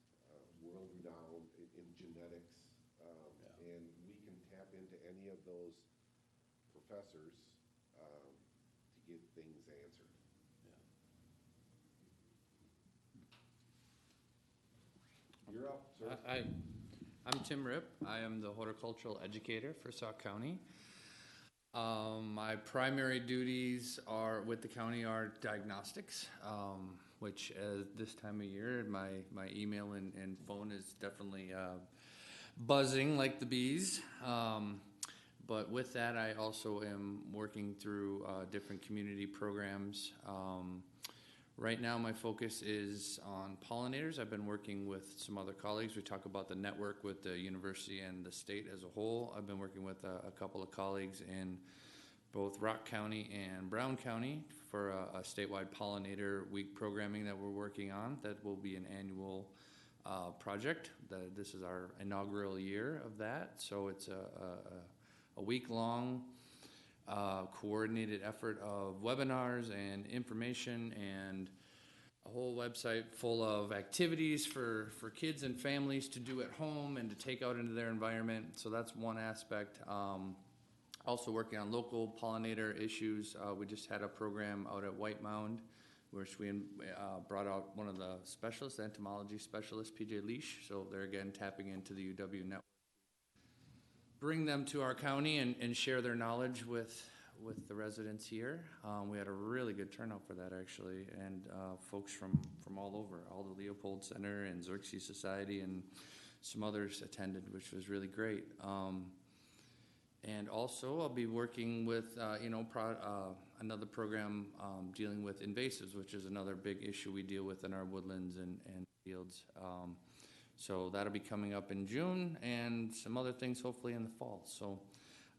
world-renowned in genetics. And we can tap into any of those professors to get things answered. You're up, sir. I'm Tim Ripp. I am the horticultural educator for Sauk County. My primary duties with the county are diagnostics, which this time of year, my email and phone is definitely buzzing like the bees. But with that, I also am working through different community programs. Right now, my focus is on pollinators. I've been working with some other colleagues. We talk about the network with the university and the state as a whole. I've been working with a couple of colleagues in both Rock County and Brown County for a statewide pollinator week programming that we're working on. That will be an annual project. This is our inaugural year of that. So it's a week-long coordinated effort of webinars and information and a whole website full of activities for kids and families to do at home and to take out into their environment. So that's one aspect. Also working on local pollinator issues. We just had a program out at White Mound, which we brought out one of the specialists, the entomology specialist, PJ Leash. So they're again tapping into the UW network. Bring them to our county and share their knowledge with the residents here. We had a really good turnout for that actually, and folks from all over, all the Leopold Center and Xerxes Society and some others attended, which was really great. And also I'll be working with, another program dealing with invasives, which is another big issue we deal with in our woodlands and fields. So that'll be coming up in June and some other things hopefully in the fall. So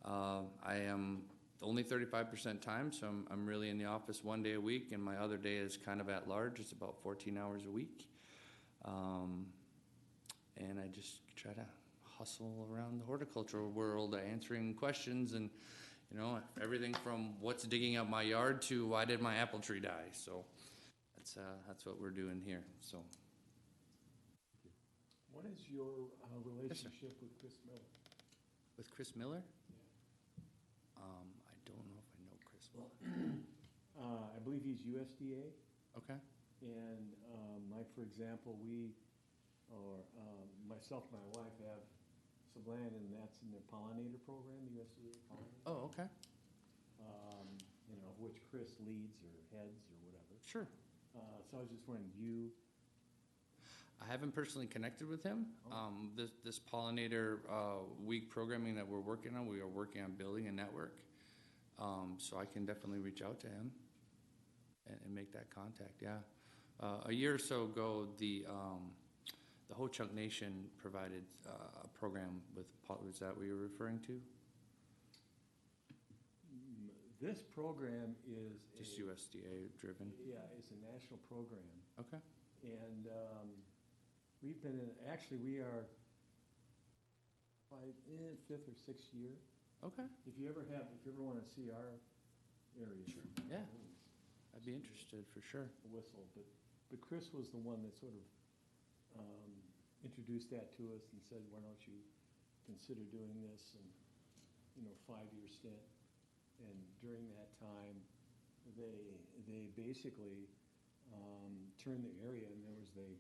I am only 35% time, so I'm really in the office one day a week, and my other day is kind of at large. It's about 14 hours a week. And I just try to hustle around the horticultural world, answering questions and, everything from what's digging up my yard to why did my apple tree die? So that's what we're doing here, so. What is your relationship with Chris Miller? With Chris Miller? I don't know if I know Chris Miller. I believe he's USDA. Okay. And like, for example, myself and my wife have some land, and that's in their pollinator program, the USDA pollinator. Oh, okay. Which Chris leads or heads or whatever. Sure. So I was just wondering, I haven't personally connected with him. This pollinator week programming that we're working on, we are working on building a network. So I can definitely reach out to him and make that contact. Yeah. A year or so ago, the Ho Chunk Nation provided a program with. Was that what you were referring to? this program is Just USDA driven? Yeah, it's a national program. Okay. And we've been in, actually, we are fifth or sixth year. Okay. If you ever want to see our area. Sure. Yeah. I'd be interested for sure. A whistle, but Chris was the one that sort of introduced that to us and said, why don't you consider doing this, and 5-year stint. And during that time, they basically turned the area, and they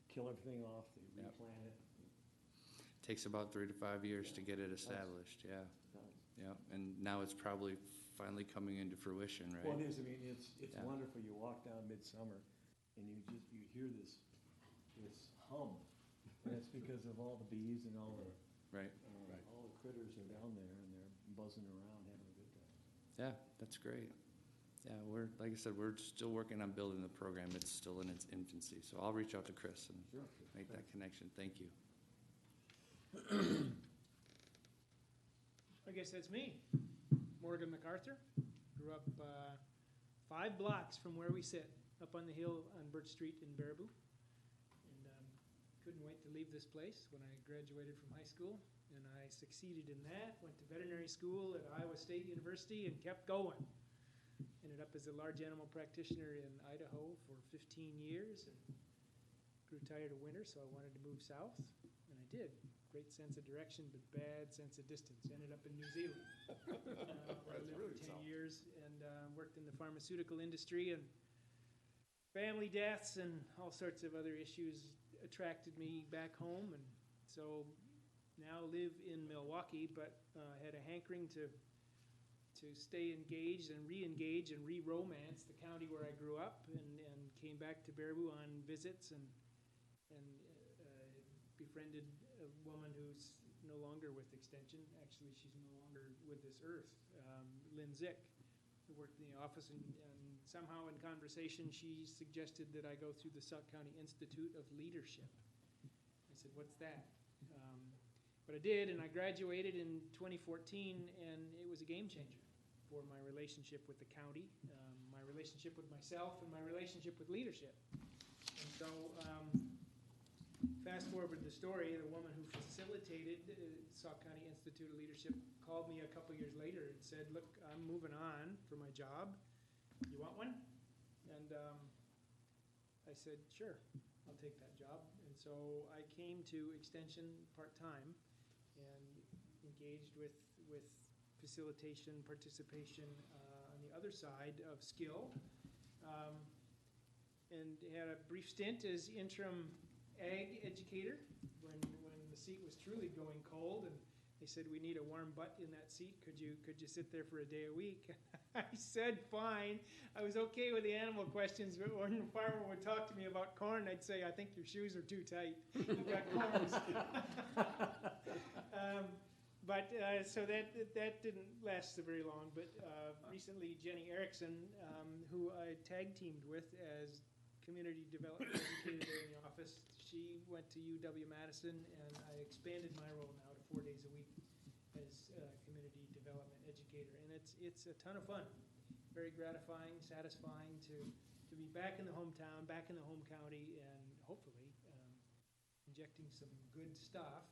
kill everything off, they replant it. Takes about 3 to 5 years to get it established. Yeah. Yeah. And now it's probably finally coming into fruition, right? Well, it is. I mean, it's wonderful. You walk down midsummer, and you hear this hum, and it's because of all the bees and all the all the critters are down there, and they're buzzing around, having a good time. Yeah, that's great. Yeah, like I said, we're still working on building the program. It's still in its infancy, so I'll reach out to Chris and make that connection. Thank you. I guess that's me, Morgan MacArthur. Grew up 5 blocks from where we sit, up on the hill on Birch Street in Baraboo. And couldn't wait to leave this place when I graduated from high school. And I succeeded in that, went to veterinary school at Iowa State University and kept going. Ended up as a large animal practitioner in Idaho for 15 years and grew tired of winter, so I wanted to move south, and I did. Great sense of direction, but bad sense of distance. Ended up in New Zealand. Where I lived for 10 years and worked in the pharmaceutical industry, and family deaths and all sorts of other issues attracted me back home, and so now live in Milwaukee, but had a hankering to stay engaged and re-engage and re-romance the county where I grew up, and came back to Baraboo on visits and befriended a woman who's no longer with Extension. Actually, she's no longer with this earth, Lynn Zick, who worked in the office, and somehow in conversation she suggested that I go through the Sauk County Institute of Leadership. I said, what's that? But I did, and I graduated in 2014, and it was a game changer for my relationship with the county, my relationship with myself, and my relationship with leadership. And so fast forward the story, the woman who facilitated Sauk County Institute of Leadership called me a couple years later and said, look, I'm moving on for my job. You want one? And I said, sure, I'll take that job. And so I came to Extension part-time and engaged with facilitation, participation on the other side of skill. And had a brief stint as interim ag educator when the seat was truly going cold, and they said, we need a warm butt in that seat. Could you sit there for a day a week? I said, fine. I was okay with the animal questions, but when the farmer would talk to me about corn, I'd say, I think your shoes are too tight. You've got corns. So that didn't last so very long, but recently Jenny Erickson, who I tag teamed with as community development educator there in the office, she went to UW-Madison, and I expanded my role now to 4 days a week as a community development educator, and it's a ton of fun, very gratifying, satisfying to be back in the hometown, back in the home county, and hopefully injecting some good stuff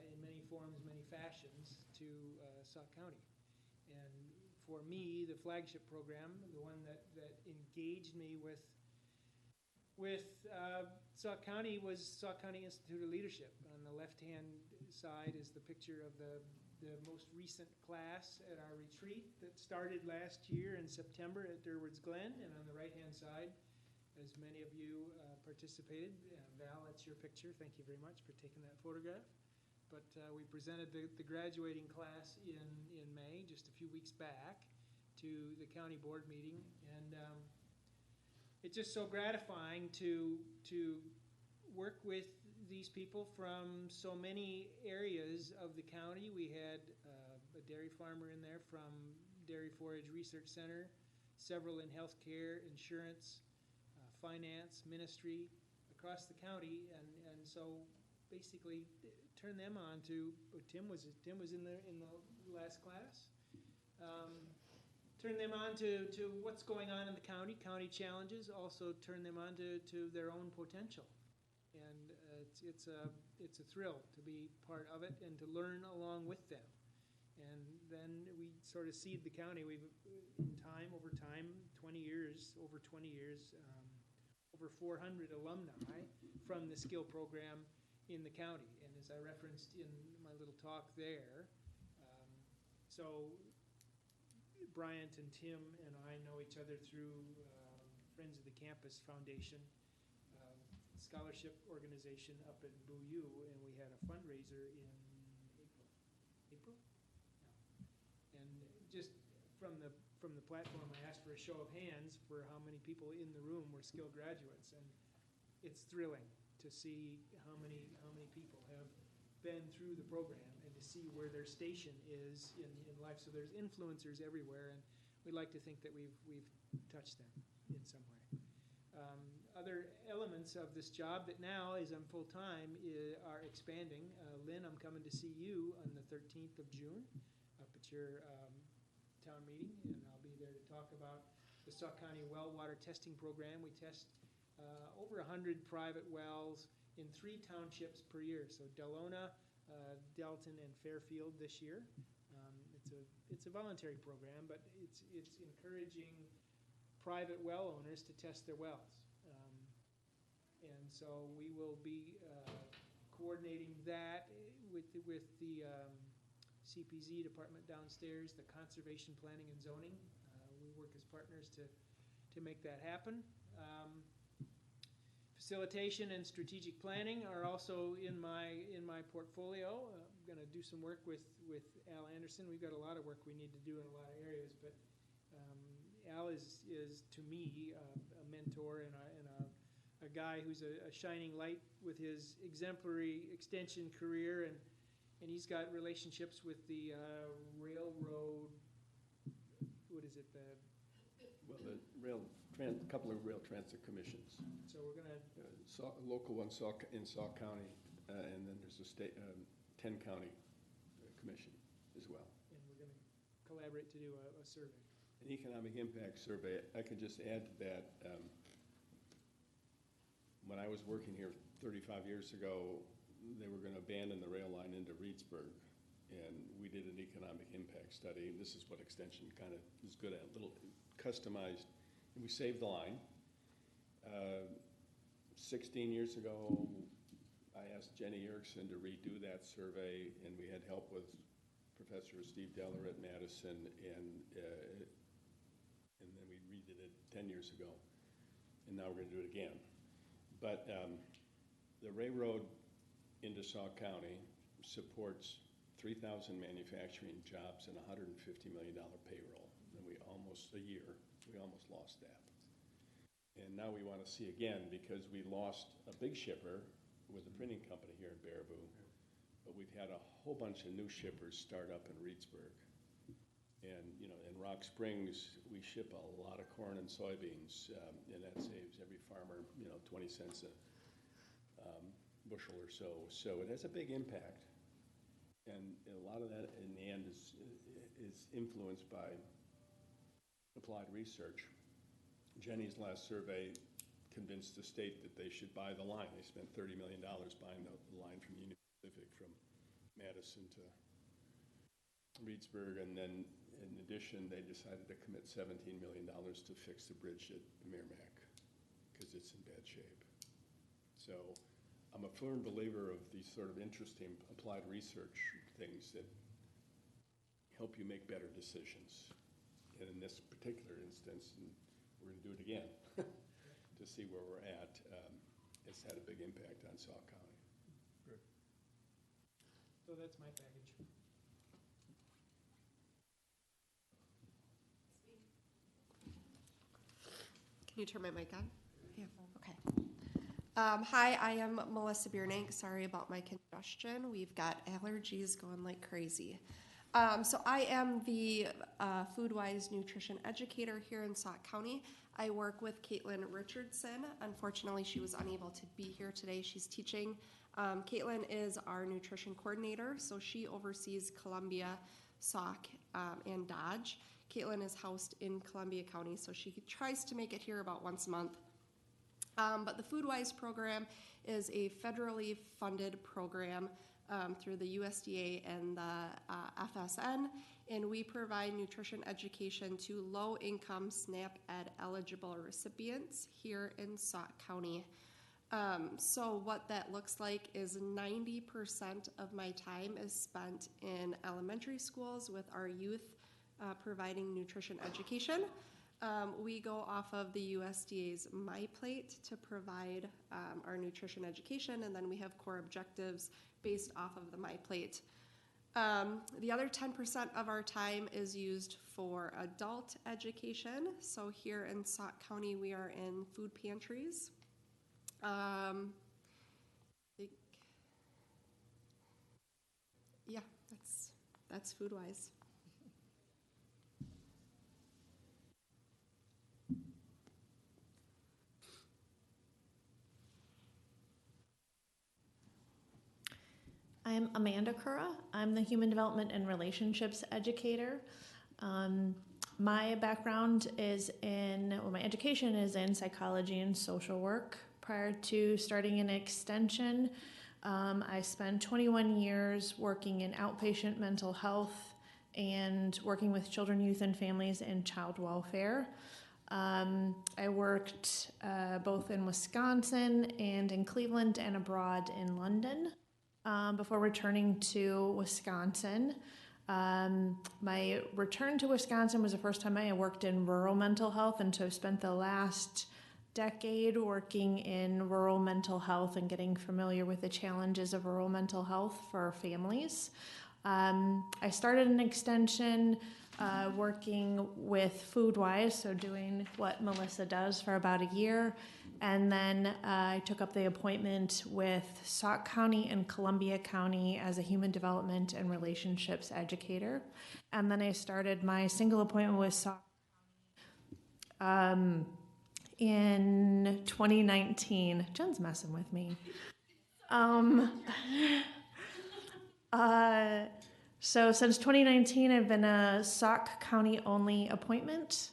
in many forms, many fashions to Sauk County. And for me, the flagship program, the one that engaged me with Sauk County was Sauk County Institute of Leadership. On the left-hand side is the picture of the most recent class at our retreat that started last year in September at Durward's Glen. And on the right-hand side, as many of you participated, Val, that's your picture. Thank you very much for taking that photograph. But we presented the graduating class in May, just a few weeks back, to the county board meeting. And it's just so gratifying to work with these people from so many areas of the county. We had a dairy farmer in there from Dairy Forage Research Center, several in healthcare, insurance, finance, ministry, across the county, and so basically turn them on to, Tim was in the last class. Turn them on to what's going on in the county challenges, also turn them on to their own potential. And it's a thrill to be part of it and to learn along with them. And then we sort of seed the county. We've, over time, 20 years, over 400 alumni from the skill program in the county. And as I referenced in my little talk there, so Bryant and Tim and I know each other through Friends of the Campus Foundation, scholarship organization up in Boo-U, and we had a fundraiser in April? Yeah. And just from the platform, I asked for a show of hands for how many people in the room were skill graduates, and it's thrilling to see how many people have been through the program and to see where their station is in life. So there's influencers everywhere, and we like to think that we've touched them in some way. Other elements of this job that now, as I'm full-time, are expanding. Lynn, I'm coming to see you on the 13th of June up at your town meeting, and I'll be there to talk about the Sauk County Well Water Testing Program. We test over 100 private wells in 3 townships per year. So Delona, Delton, and Fairfield this year. It's a voluntary program, but it's encouraging private well owners to test their wells. And so we will be coordinating that with the CPZ department downstairs, the Conservation Planning and Zoning. We work as partners to make that happen. Facilitation and strategic planning are also in my portfolio. I'm going to do some work with Al Anderson. We've got a lot of work we need to do in a lot of areas, but Al is to me a mentor and a guy who's a shining light with his exemplary extension career, and he's got relationships with the railroad. What is it? Couple of rail transit commissions. So we're gonna Local one in Sauk County, and then there's a state 10-county commission as well. And we're gonna collaborate to do a survey. An economic impact survey. I can just add to that. When I was working here 35 years ago, they were gonna abandon the rail line into Reedsburg. And we did an economic impact study, and this is what Extension kind of is good at, little customized, and we saved the line. 16 years ago, I asked Jenny Erickson to redo that survey, and we had help with Professor Steve Deller at Madison, and then we redid it 10 years ago, and now we're gonna do it again. But the railroad into Sauk County supports 3,000 manufacturing jobs and $150 million payroll. And we almost lost that. And now we want to see again, because we lost a big shipper with a printing company here in Baraboo, but we've had a whole bunch of new shippers start up in Reedsburg. And, you know, in Rock Springs, we ship a lot of corn and soybeans, and that saves every farmer, you know, 20 cents a bushel or so. So it has a big impact. And a lot of that, in the end, is influenced by applied research. Jenny's last survey convinced the state that they should buy the line. They spent $30 million buying the line from Union Pacific from Madison to Reedsburg, and then in addition, they decided to commit $17 million to fix the bridge at Merrimack because it's in bad shape. So I'm a firm believer of these sort of interesting applied research things that help you make better decisions. And in this particular instance, and we're going to do it again to see where we're at, it's had a big impact on Sauk County. Good. So that's my package. Can you turn my mic on? Yeah, okay. Hi, I am Melissa Biernack. Sorry about my congestion. We've got allergies going like crazy. So I am the food-wise nutrition educator here in Sauk County. I work with Caitlin Richardson. Unfortunately, she was unable to be here today. She's teaching. Caitlin is our nutrition coordinator, so she oversees Columbia, Sauk, and Dodge. Caitlin is housed in Columbia County, so she tries to make it here about once a month. But the FoodWise program is a federally funded program through the USDA and the FSN, and we provide nutrition education to low-income SNAP Ed eligible recipients here in Sauk County. So what that looks like is 90% of my time is spent in elementary schools with our youth providing nutrition education. We go off of the USDA's My Plate to provide our nutrition education, and then we have core objectives based off of the My Plate. The other 10% of our time is used for adult education. So here in Sauk County, we are in food pantries. Yeah, that's FoodWise. I'm Amanda Kura. I'm the Human Development and Relationships Educator. My background is my education is in psychology and social work. Prior to starting in Extension, I spent 21 years working in outpatient mental health and working with children, youth, and families in child welfare. I worked both in Wisconsin and in Cleveland and abroad in London. Before returning to Wisconsin. My return to Wisconsin was the first time I worked in rural mental health, and so I've spent the last decade working in rural mental health and getting familiar with the challenges of rural mental health for families. I started an Extension working with FoodWise, so doing what Melissa does for about a year. And then I took up the appointment with Sauk County and Columbia County as a human development and relationships educator. And then I started my single appointment with Sauk County in 2019. Jen's messing with me. So since 2019, I've been a Sauk County only appointment.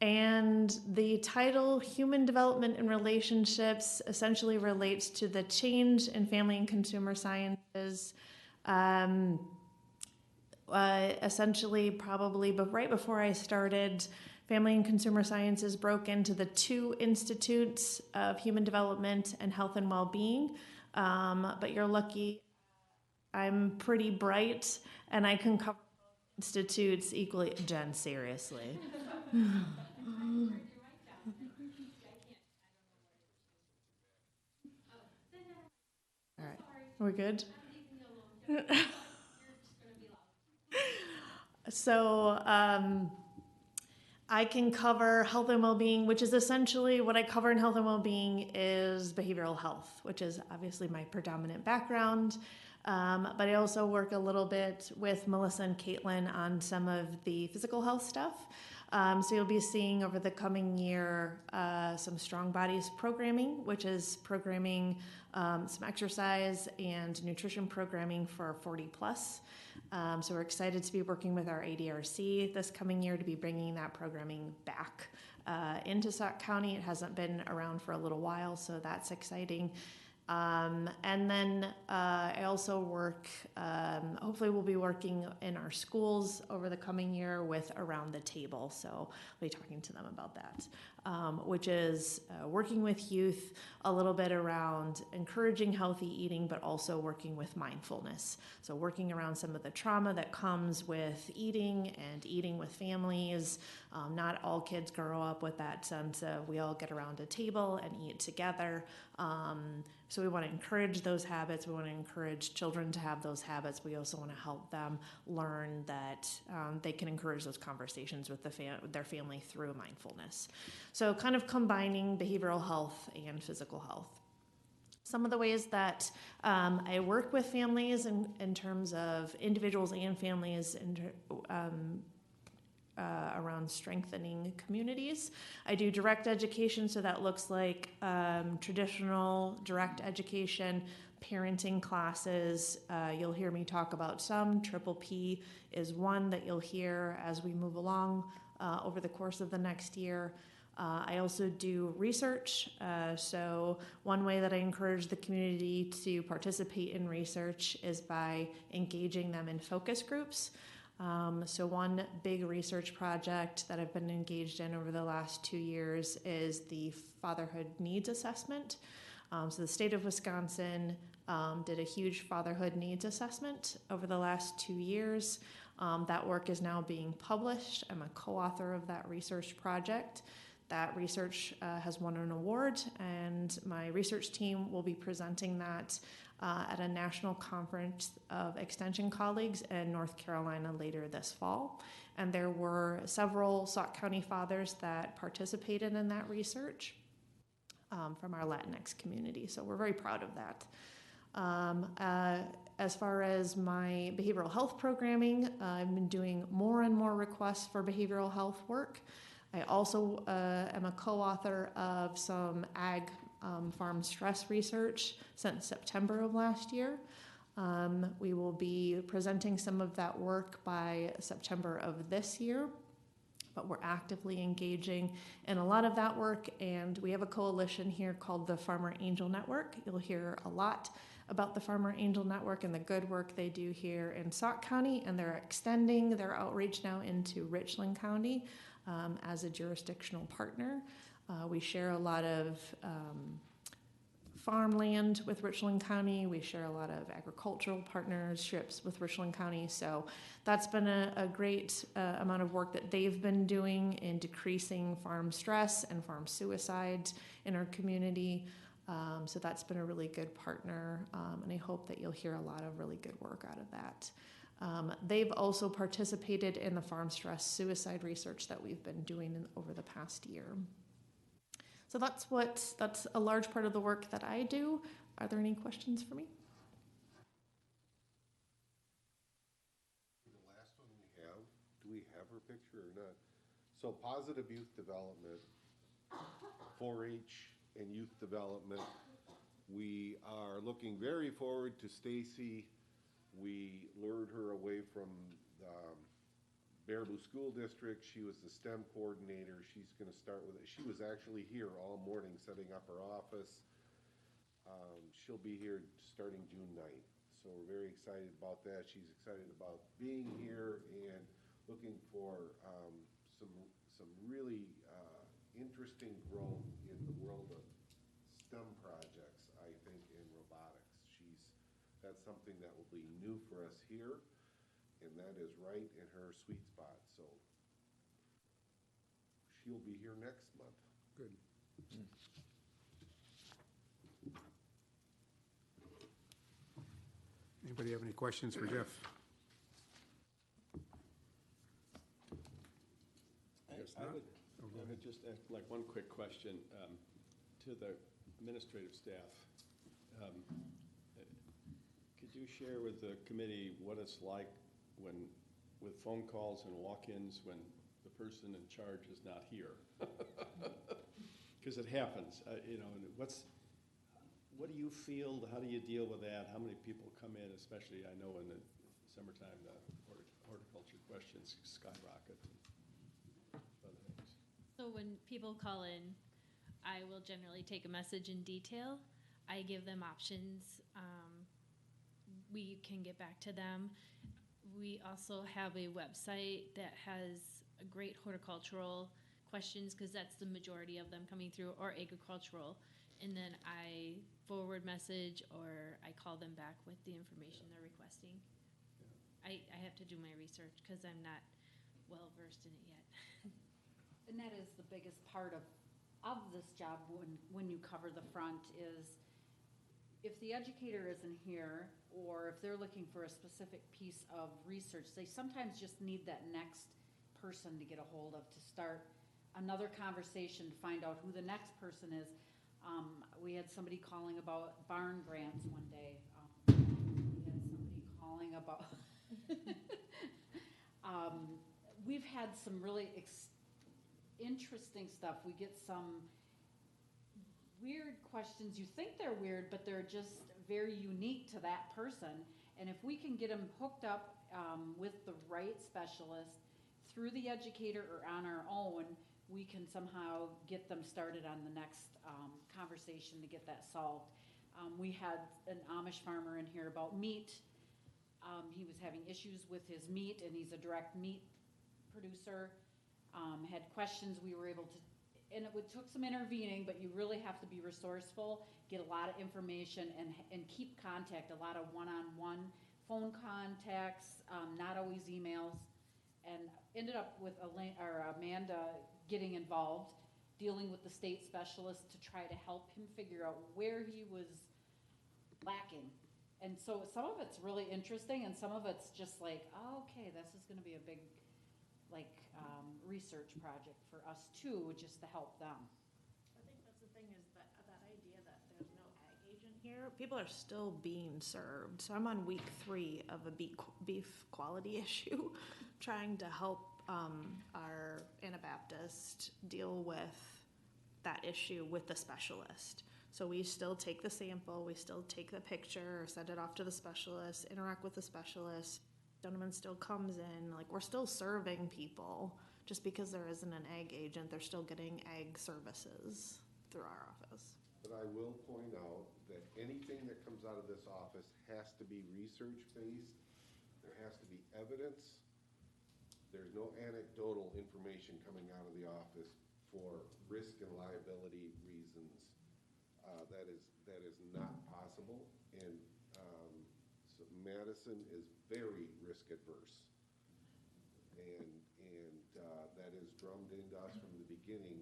And the title, Human Development and Relationships, essentially relates to the change in family and consumer sciences. Essentially, probably but right before I started, Family and Consumer Sciences broke into the two institutes of human development and health and well-being. But you're lucky, I'm pretty bright, and I can cover institutes equally. Jen, seriously. All right, we're good. So I can cover health and well-being, which is essentially what I cover in health and well-being is behavioral health, which is obviously my predominant background. But I also work a little bit with Melissa and Caitlin on some of the physical health stuff. So you'll be seeing over the coming year some Strong Bodies programming, which is programming some exercise and nutrition programming for 40 plus. So we're excited to be working with our ADRC this coming year to be bringing that programming back into Sauk County. It hasn't been around for a little while, so that's exciting. And then I also work, hopefully we'll be working in our schools over the coming year with Around the Table. So I'll be talking to them about that, which is working with youth a little bit around encouraging healthy eating, but also working with mindfulness. So working around some of the trauma that comes with eating and eating with families. Not all kids grow up with that sense of we all get around a table and eat together. So we want to encourage those habits. We want to encourage children to have those habits. We also want to help them learn that they can encourage those conversations with their family through mindfulness. So kind of combining behavioral health and physical health. Some of the ways that I work with families in terms of individuals and families around strengthening communities. I do direct education, so that looks like traditional direct education, parenting classes. You'll hear me talk about some. Triple P is one that you'll hear as we move along over the course of the next year. I also do research. So one way that I encourage the community to participate in research is by engaging them in focus groups. So one big research project that I've been engaged in over the last 2 years is the Fatherhood Needs Assessment. So the state of Wisconsin did a huge fatherhood needs assessment over the last 2 years. That work is now being published. I'm a co-author of that research project. That research has won an award, and my research team will be presenting that at a national conference of extension colleagues in North Carolina later this fall. And there were several Sauk County fathers that participated in that research from our Latinx community. So we're very proud of that. As far as my behavioral health programming, I've been doing more and more requests for behavioral health work. I also am a co-author of some ag farm stress research since September of last year. We will be presenting some of that work by September of this year, but we're actively engaging in a lot of that work, and we have a coalition here called the Farmer Angel Network. You'll hear a lot about the Farmer Angel Network and the good work they do here in Sauk County, and they're extending their outreach now into Richland County as a jurisdictional partner. We share a lot of farmland with Richland County. We share a lot of agricultural partnerships with Richland County. So that's been a great amount of work that they've been doing in decreasing farm stress and farm suicide in our community. So that's been a really good partner, and I hope that you'll hear a lot of really good work out of that. They've also participated in the farm stress suicide research that we've been doing over the past year. So that's a large part of the work that I do. Are there any questions for me? The last one do we have her picture or not? So positive youth development, 4-H and youth development. We are looking very forward to Stacy. We lured her away from Baraboo School District. She was the STEM coordinator. She's gonna start with it. She was actually here all morning setting up her office. She'll be here starting June 9th. So we're very excited about that. She's excited about being here and looking for some really interesting growth in the world of STEM projects, I think, in robotics. That's something that will be new for us here, and that is right in her sweet spot. So she'll be here next month. Good. Anybody have any questions for Jeff? Guess I not. would, Oh, go I ahead. would just ask like one quick question to the administrative staff. Could you share with the committee what it's like when, with phone calls and walk-ins, when the person in charge is not here? Because it happens, you know, and what do you feel, how do you deal with that? How many people come in, especially, I know in the summertime, the horticulture questions skyrocket and other things. So when people call in, I will generally take a message in detail. I give them options. We can get back to them. We also have a website that has a great horticultural questions, because that's the majority of them coming through, or agricultural. And then I forward message or I call them back with the information they're requesting. I have to do my research because I'm not well versed in it yet. And that is the biggest part of this job when you cover the front is if the educator isn't here, or if they're looking for a specific piece of research, they sometimes just need that next person to get a hold of to start another conversation to find out who the next person is. We had somebody calling about barn grants one day. We had somebody calling about, we've had some really interesting stuff. We get some weird questions. You think they're weird, but they're just very unique to that person. And if we can get them hooked up with the right specialist through the educator or on our own, we can somehow get them started on the next conversation to get that solved. We had an Amish farmer in here about meat. He was having issues with his meat, and he's a direct meat producer. Had questions. We were able to, and it took some intervening, but you really have to be resourceful, get a lot of information, and keep contact, a lot of one-on-one phone contacts, not always emails, and ended up with Amanda getting involved, dealing with the state specialist to try to help him figure out where he was lacking. And so some of it's really interesting, and some of it's just like, oh, okay, this is gonna be a big, research project for us too, just to help them. I think that's the thing, is that idea that there's no ag agent here, people are still being served. So I'm on week 3 of a beef quality issue, trying to help our Anabaptist deal with that issue with the specialist. So we still take the sample, we still take the picture, send it off to the specialist, interact with the specialist. Gentleman still comes in, like, we're still serving people. Just because there isn't an ag agent, they're still getting ag services through our office. But I will point out that anything that comes out of this office has to be research-based. There has to be evidence. There's no anecdotal information coming out of the office for risk and liability reasons. That is not possible. And so Madison is very risk adverse. And that is drummed into us from the beginning,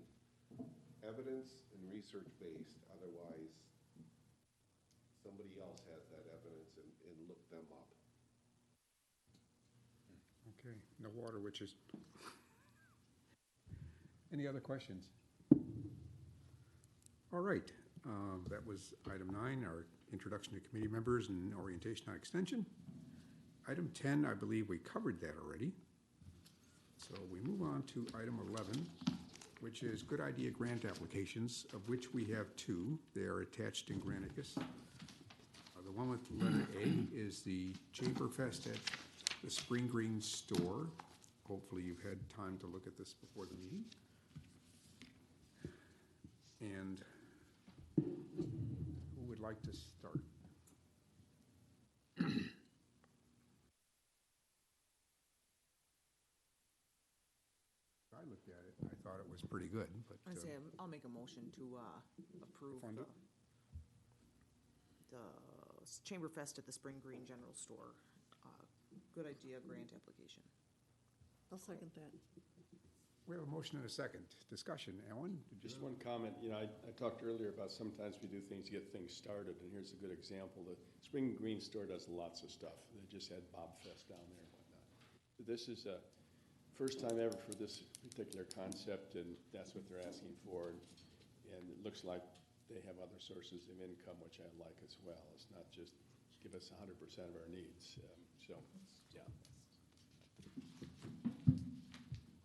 evidence and research-based, otherwise somebody else has that evidence and look them up. Okay, no water witches. Any other questions? All right, that was item 9, our introduction to committee members and orientation on extension. Item 10, I believe we covered that already. So we move on to item 11, which is good idea grant applications, of which we have 2. They are attached in Granicus. The one with letter A is the Chamber Fest at the Spring Green store hopefully you've had time to look at this before the meeting. And who would like to start? I looked at it, I thought it was pretty good, but. I'd say I'll make a motion to approve Fund it. the Chamberfest at the Spring Green General Store. Good idea, grant application. I'll second that. We have a motion and a second. Discussion. Alan? did you Just have- one comment, I talked earlier about sometimes we do things to get things started, and here's a good example. The Spring Green Store does lots of stuff. They just had Bob Fest down there and whatnot. This is a first time ever for this particular concept, and that's what they're asking for. And it looks like they have other sources of income, which I like as well. It's not just give us 100% of our needs. So, yeah.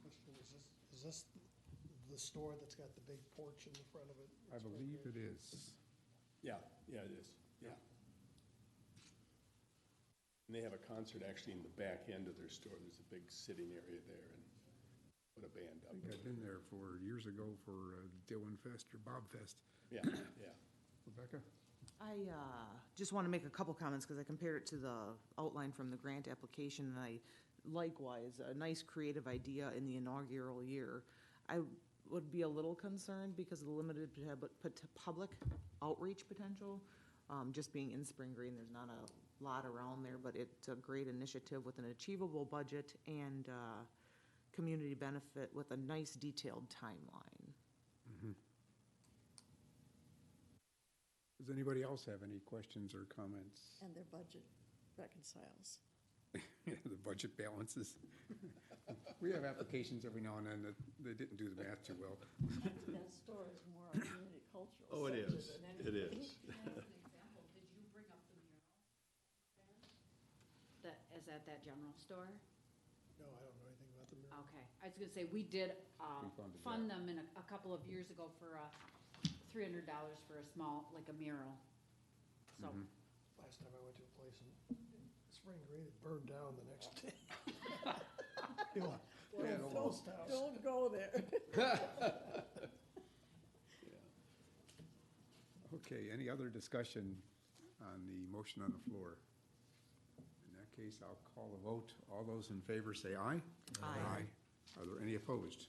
Question, is this the store that's got the big porch in the front of it? I believe it is. Yeah, it is, yeah. And they have a concert actually in the back end of their store. There's a big sitting area there, and put a band I up. think I've been there for years ago for Dylan Fest or Bob Fest. Yeah. Rebecca? I just want to make a couple comments because I compared it to the outline from the grant application, and I likewise, a nice creative idea in the inaugural year. I would be a little concerned because of the limited public outreach potential. Just being in Spring Green, there's not a lot around there, but it's a great initiative with an achievable budget and community benefit with a nice detailed timeline. Does anybody else have any questions or comments? And their budget reconciles. The budget balances. We have applications every now and then that they didn't do the math too well. That store is more a community cultural Oh, it center is, than it anything. is. As an example, did you bring up the mural? That is at that general store? No, I don't know anything about the mural. Okay, I was gonna say, we did, We funded fund that. them in a couple of years ago for $300 for a small, like a mural. So, Last time I went to a place in Spring Green, it burned down the next day. Yeah, Old almost. Ghost house. Don't go there. Okay, any other discussion on the motion on the floor? In that case, I'll call a vote. All those in favor say aye. Aye. Are there any opposed?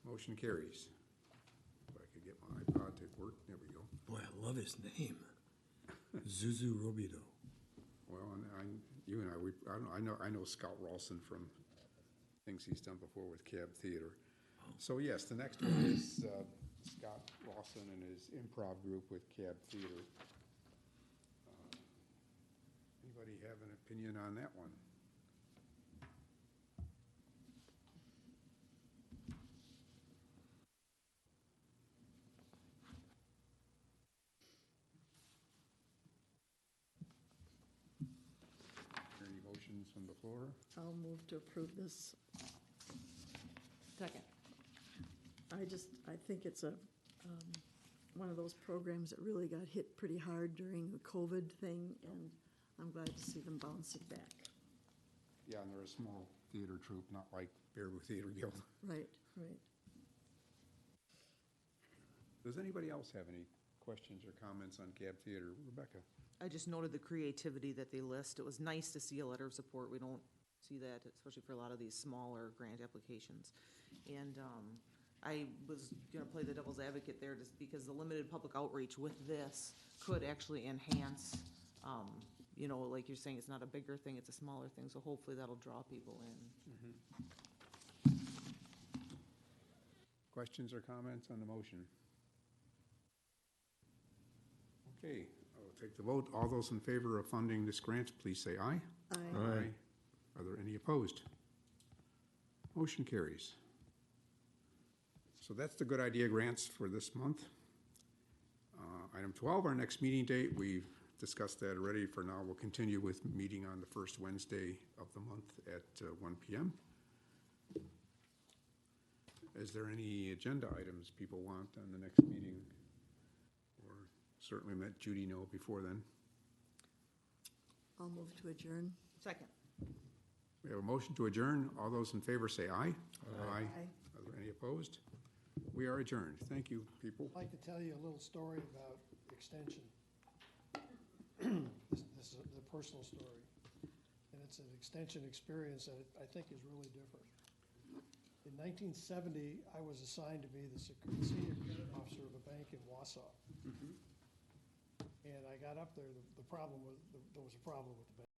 Motion carries. If I could get my iPod to work, there we go. Boy, I love his name. Zuzu Robido. Well, and you and I know Scott Rawson from things he's done before with Cab Theater. So yes, the next one is Scott Rawson and his improv group with Cab Theater. Anybody have an opinion on that one? Any motions from the floor? I'll move to approve this. Second. I think it's one of those programs that really got hit pretty hard during the COVID thing, and I'm glad to see them bouncing back. Yeah, and they're a small theater troupe, not like Baraboo Theater Guild. Right. Does anybody else have any questions or comments on Cab Theater? Rebecca? I just noted the creativity that they list. It was nice to see a letter of support. We don't see that, especially for a lot of these smaller grant applications. And I was gonna play the devil's advocate there just because the limited public outreach with this could actually enhance, like you're saying, it's not a bigger thing, it's a smaller thing, so hopefully that'll draw people in. Questions or comments on the motion? Okay, I'll take the vote. All those in favor of funding this grant, please say aye. Aye. Are there any opposed? Motion carries. So that's the good idea grants for this month. Item 12, our next meeting date, we've discussed that already. For now, we'll continue with meeting on the first Wednesday of the month at 1 p.m. Is there any agenda items people want on the next meeting? Or certainly let Judy know before then. I'll move to adjourn. Second. We have a motion to adjourn. All those in favor say aye. Aye. Aye. Are there any opposed? We are adjourned. Thank you, people. I'd like to tell you a little story about extension. This is a personal story, and it's an extension experience that I think is really different. In 1970, I was assigned to be the senior credit officer of a bank in Wausau. And I got up there, the problem was, there was a problem with the bank.